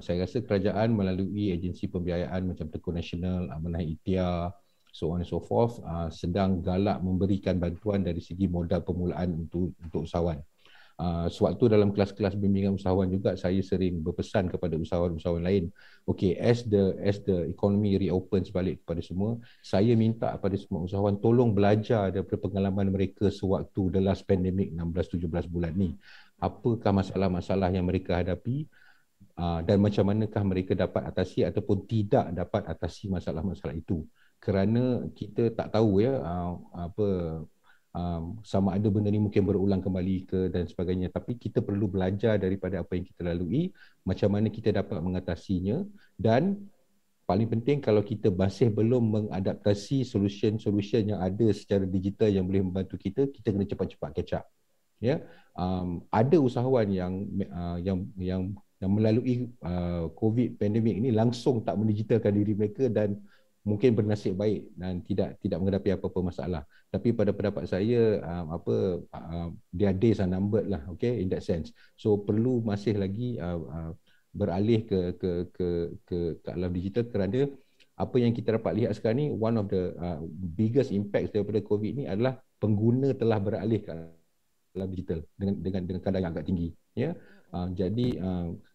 [SPEAKER 4] Saya rasa kerajaan melalui agensi pembiayaan macam Tekun Nasional, Amanah Ikhtiar, so on and so forth, sedang galak memberikan bantuan dari segi modal permulaan untuk usahawan. Sewaktu dalam kelas-kelas bimbingan usahawan juga, saya sering berpesan kepada usahawan-usahawan lain, okay, as the economy reopens balik kepada semua, saya minta kepada semua usahawan tolong belajar daripada pengalaman mereka sewaktu the last pandemic 16-17 bulan ni. Apakah masalah-masalah yang mereka hadapi, dan macam manakah mereka dapat atasi ataupun tidak dapat atasi masalah-masalah itu. Kerana kita tak tahu ya sama ada benda ni mungkin berulang kembali ke dan sebagainya, tapi kita perlu belajar daripada apa yang kita lalui, macam mana kita dapat mengatasinya, dan paling penting kalau kita masih belum mengadaptasi solution yang ada secara digital yang boleh membantu kita, kita kena cepat-cepat catch up. Ya, ada usahawan yang melalui COVID pandemik ini langsung tak mendigitalkan diri mereka dan mungkin bernasib baik dan tidak menghadapi apa-apa masalah. Tapi pada pendapat saya their days are numbered lah, okay, in that sense. So perlu masih lagi beralih ke alam digital, kerana apa yang kita dapat lihat sekarang ni, one of the biggest impacts daripada COVID ni adalah pengguna telah beralih ke alam digital dengan kadar yang agak tinggi, ya. Jadi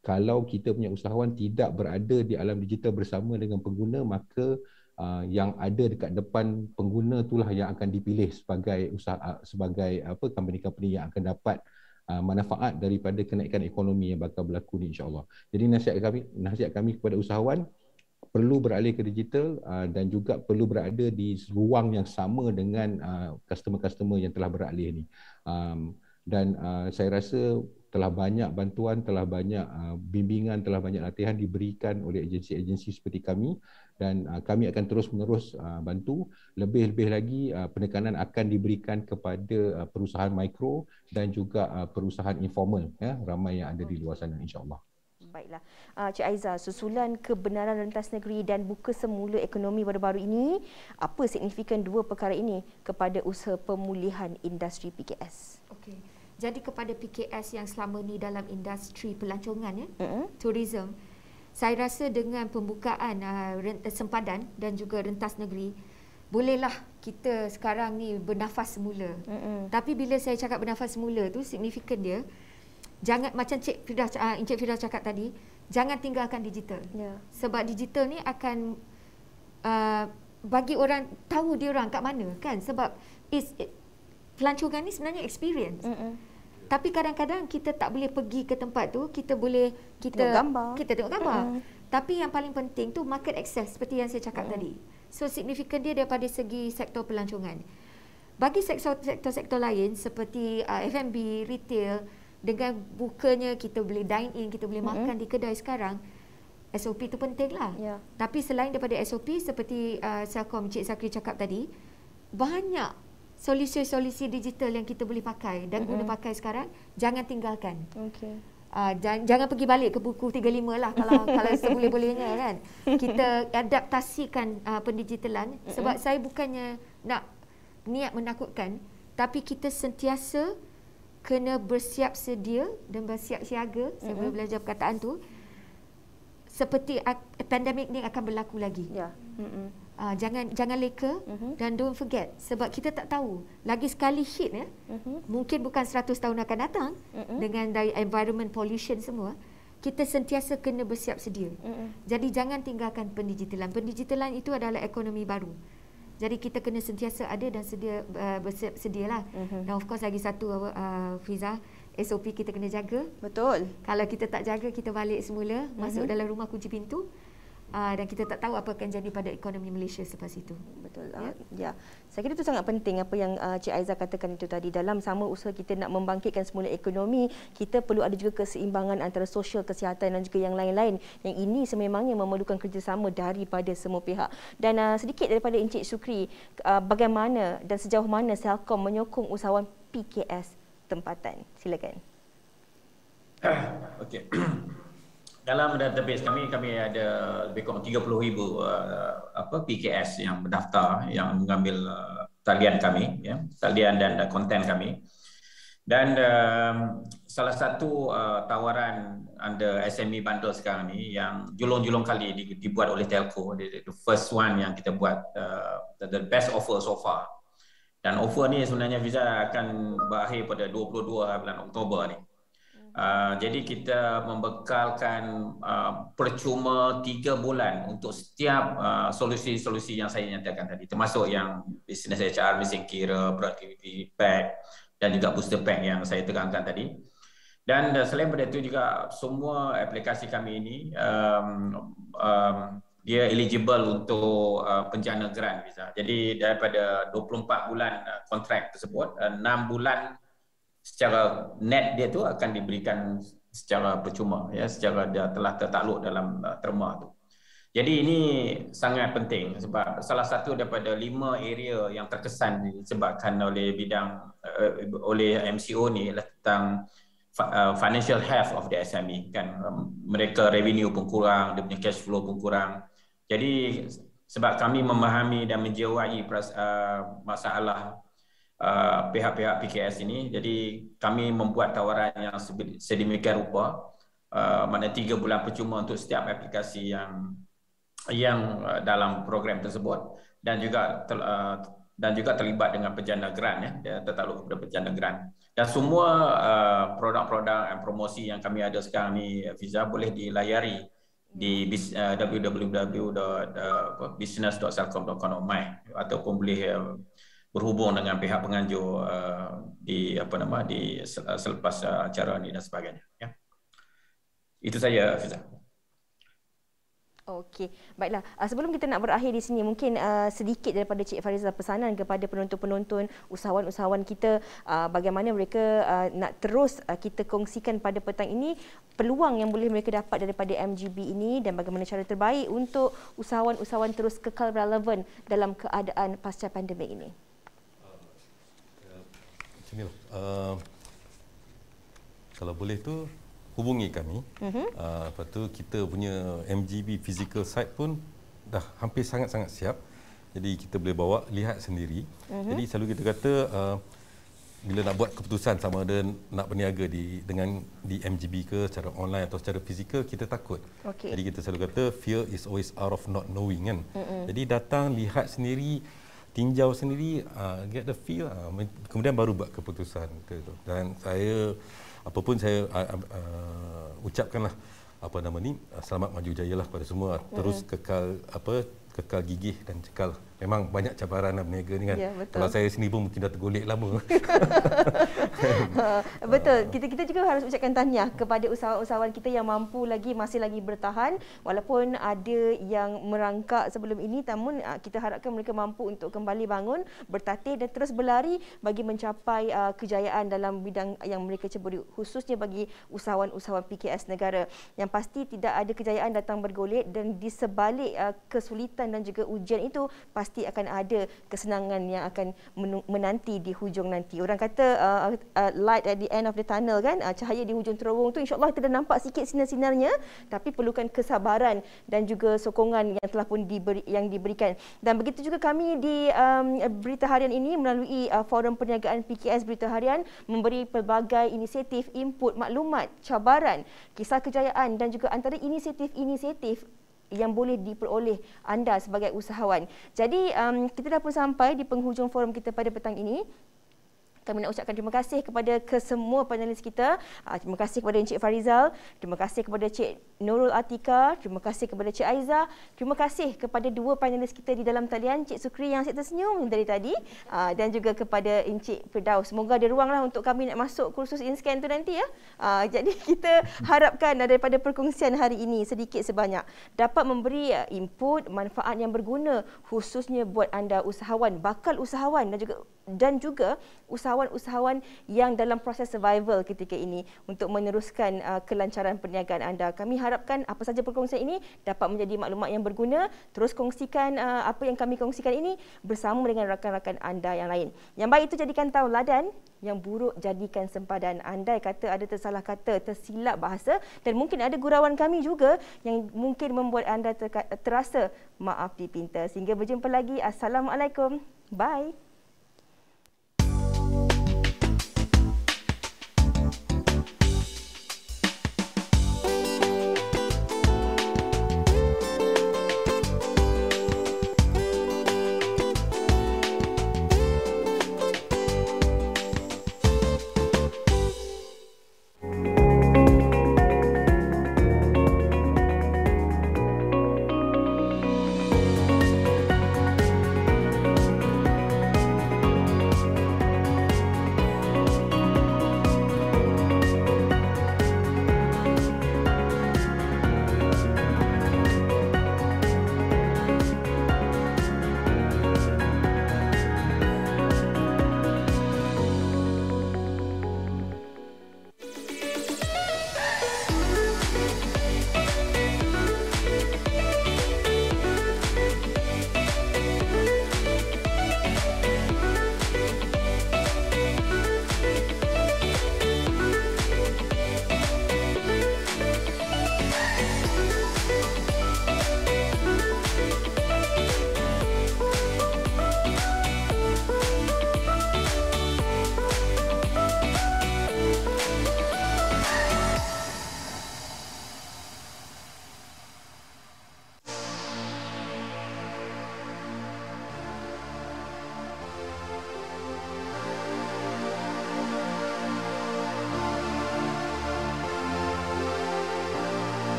[SPEAKER 4] kalau kita punya usahawan tidak berada di alam digital bersama dengan pengguna, maka yang ada dekat depan pengguna itulah yang akan dipilih sebagai company-company yang akan dapat manfaat daripada kenaikan ekonomi yang bakal berlaku ni, insya-Allah. Jadi nasihat kami kepada usahawan perlu beralih ke digital dan juga perlu berada di ruang yang sama dengan customer-customer yang telah beralih ni. Dan saya rasa telah banyak bantuan, telah banyak bimbingan, telah banyak latihan diberikan oleh agensi-agensi seperti kami, dan kami akan terus-menerus bantu. Lebih-lebih lagi penekanan akan diberikan kepada perusahaan mikro dan juga perusahaan informal, ya, ramai yang ada di luar sana, insya-Allah.
[SPEAKER 1] Baiklah, Cik Aiza, susulan kebenaran rentas negeri dan buka semula ekonomi baru-baru ini, apa signifikan dua perkara ini kepada usaha pemulihan industri PKS?
[SPEAKER 3] Okey. Jadi kepada PKS yang selama ni dalam industri pelancongan, ya, tourism, saya rasa dengan pembukaan sempadan dan juga rentas negeri, bolehlah kita sekarang ni bernafas semula. Tapi bila saya cakap bernafas semula tu, signifikan dia, jangan macam Encik Firdaus cakap tadi, jangan tinggalkan digital. Sebab digital ni akan bagi orang tahu dia orang kat mana, kan? Sebab pelancongan ni sebenarnya experience. Tapi kadang-kadang kita tak boleh pergi ke tempat tu, kita tengok gambar. Tapi yang paling penting tu market access, seperti yang saya cakap tadi. So signifikan dia daripada segi sektor pelancongan. Bagi sektor-sektor lain seperti F&B, retail, dengan bukanya kita boleh dine in, kita boleh makan di kedai sekarang, SOP tu penting lah. Tapi selain daripada SOP, seperti Selcom Cik Zakri cakap tadi, banyak solusi-solusi digital yang kita boleh pakai dan guna pakai sekarang, jangan tinggalkan. Jangan pergi balik ke buku 35 lah kalau seboleh-bolehnya, kan. Kita adaptasikan pendigitalan, sebab saya bukannya nak niat menakutkan, tapi kita sentiasa kena bersiap sedia dan bersiap siaga. Saya boleh belajar perkataan tu, seperti pandemik ni akan berlaku lagi. Jangan leka dan don't forget, sebab kita tak tahu lagi sekali hit, ya. Mungkin bukan 100 tahun akan datang dengan dari environment pollution semua. Kita sentiasa kena bersiap sedia. Jadi jangan tinggalkan pendigitalan. Pendigitalan itu adalah ekonomi baru. Jadi kita kena sentiasa ada dan bersiap sedialah. Dan of course lagi satu, Fiza, SOP kita kena jaga.
[SPEAKER 1] Betul.
[SPEAKER 3] Kalau kita tak jaga, kita balik semula, masuk dalam rumah kunci pintu. Dan kita tak tahu apa akan jadi pada ekonomi Malaysia selepas itu.
[SPEAKER 1] Betul. Ya. Saya kira itu sangat penting apa yang Cik Aiza katakan itu tadi. Dalam sama usaha kita nak membangkitkan semula ekonomi, kita perlu ada juga keseimbangan antara sosial, kesihatan dan juga yang lain-lain. Yang ini sememangnya memerlukan kerjasama daripada semua pihak. Dan sedikit daripada Encik Sukri, bagaimana dan sejauh mana Selcom menyokong usahawan PKS tempatan? Silakan.
[SPEAKER 5] Okey. Dalam database kami ada lebih kurang 30,000 PKS yang berdaftar, yang mengambil talian kami, ya, talian dan konten kami. Dan salah satu tawaran under SME bundle sekarang ni yang julung-julung kali dibuat oleh telco, the first one yang kita buat, the best offer so far, Dan offer ni sebenarnya visa akan berakhir pada 22 bulan Oktober ni. Jadi kita membekalkan percuma 3 bulan untuk setiap solusi-solusi yang saya nyatakan tadi, termasuk yang business HR, mesin kira, productivity pack dan juga booster pack yang saya terangkan tadi. Dan selain daripada itu juga semua aplikasi kami ini dia eligible untuk penjana grant visa. Jadi daripada 24 bulan kontrak tersebut, 6 bulan secara net dia tu akan diberikan secara percuma, ya, secara dia telah tertakluk dalam terma tu. Jadi ini sangat penting sebab salah satu daripada 5 area yang terkesan disebabkan oleh bidang oleh MCO ni adalah tentang financial health of the SME, kan. Mereka revenue pun kurang, dia punya cash flow pun kurang. Jadi sebab kami memahami dan menjiwai masalah pihak-pihak PKS ini, jadi kami membuat tawaran yang sedemikian rupa, mana 3 bulan percuma untuk setiap aplikasi yang dalam program tersebut, dan juga terlibat dengan penjana grant, ya, dia tertakluk kepada penjana grant. Dan semua produk-produk dan promosi yang kami ada sekarang ni, Fiza, boleh dilayari di www.business.selcom.com.my ataupun boleh berhubung dengan pihak penganjur di selepas acara ini dan sebagainya, ya. Itu saja, Fiza.
[SPEAKER 1] Okey, baiklah. Sebelum kita nak berakhir di sini, mungkin sedikit daripada Cik Farizal pesanan kepada penonton-penonton, usahawan-usahawan kita, bagaimana mereka nak terus kita kongsikan pada petang ini peluang yang boleh mereka dapat daripada MGB ini dan bagaimana cara terbaik untuk usahawan-usahawan terus kekal relevan dalam keadaan pasca pandemik ini.
[SPEAKER 2] Kalau boleh tu hubungi kami. Lepas tu kita punya MGB physical site pun dah hampir sangat-sangat siap. Jadi kita boleh bawa, lihat sendiri. Jadi selalu kita kata bila nak buat keputusan sama ada nak berniaga di MGB ke secara online atau secara fizikal, kita takut. Jadi kita selalu kata fear is always out of not knowing, kan. Jadi datang, lihat sendiri, tinjau sendiri, get the feel, kemudian baru buat keputusan. Dan saya apapun saya ucapkanlah selamat maju jayalah pada semua, terus kekal gigih dan cekal. Memang banyak cabaran dalam berniaga ni, kan. Ya, kalau saya sendiri pun mungkin dah tergolek lama.
[SPEAKER 1] Betul. Kita juga harus ucapkan tahniah kepada usahawan-usahawan kita yang masih lagi bertahan walaupun ada yang merangkak sebelum ini, namun kita harapkan mereka mampu untuk kembali bangun, bertatih dan terus berlari bagi mencapai kejayaan dalam bidang yang mereka ceburi, khususnya bagi usahawan-usahawan PKS negara. Yang pasti tidak ada kejayaan datang bergolek, dan di sebalik kesulitan dan juga ujian itu pasti akan ada kesenangan yang akan menanti di hujung nanti. Orang kata light at the end of the tunnel, kan. Cahaya di hujung terowong tu insya-Allah kita dah nampak sikit sinar-sinarnya, tapi perlukan kesabaran dan juga sokongan yang telah pun diberikan. Dan begitu juga kami di Berita Harian ini melalui Forum Perniagaan PKS Berita Harian memberi pelbagai inisiatif, input, maklumat, cabaran, kisah kejayaan dan juga antara inisiatif-inisiatif yang boleh diperoleh anda sebagai usahawan. Jadi kita dah pun sampai di penghujung forum kita pada petang ini. Kami nak ucapkan terima kasih kepada kesemua panelis kita. Terima kasih kepada Encik Farizal, terima kasih kepada Cik Nurul Atika, terima kasih kepada Cik Aiza, terima kasih kepada 2 panelis kita di dalam talian, Cik Sukri yang asyik tersenyum dari tadi, dan juga kepada Encik Firdaus. Semoga ada ruanglah untuk kami nak masuk kursus InScan tu nanti, ya. Jadi kita harapkan daripada perkongsian hari ini sedikit sebanyak dapat memberi input, manfaat yang berguna khususnya buat anda usahawan, bakal usahawan dan juga usahawan-usahawan yang dalam proses survival ketika ini untuk meneruskan kelancaran perniagaan anda. Kami harapkan apa saja perkongsian ini dapat menjadi maklumat yang berguna. Terus kongsikan apa yang kami kongsikan ini bersama dengan rakan-rakan anda yang lain. Yang baik itu jadikan tauladan, yang buruk jadikan sempadan. Andai kata ada tersalah kata, tersilap bahasa dan mungkin ada gurauan kami juga yang mungkin membuat anda terasa maaf dipinta. Sehingga berjumpa lagi. Assalamualaikum. Bye.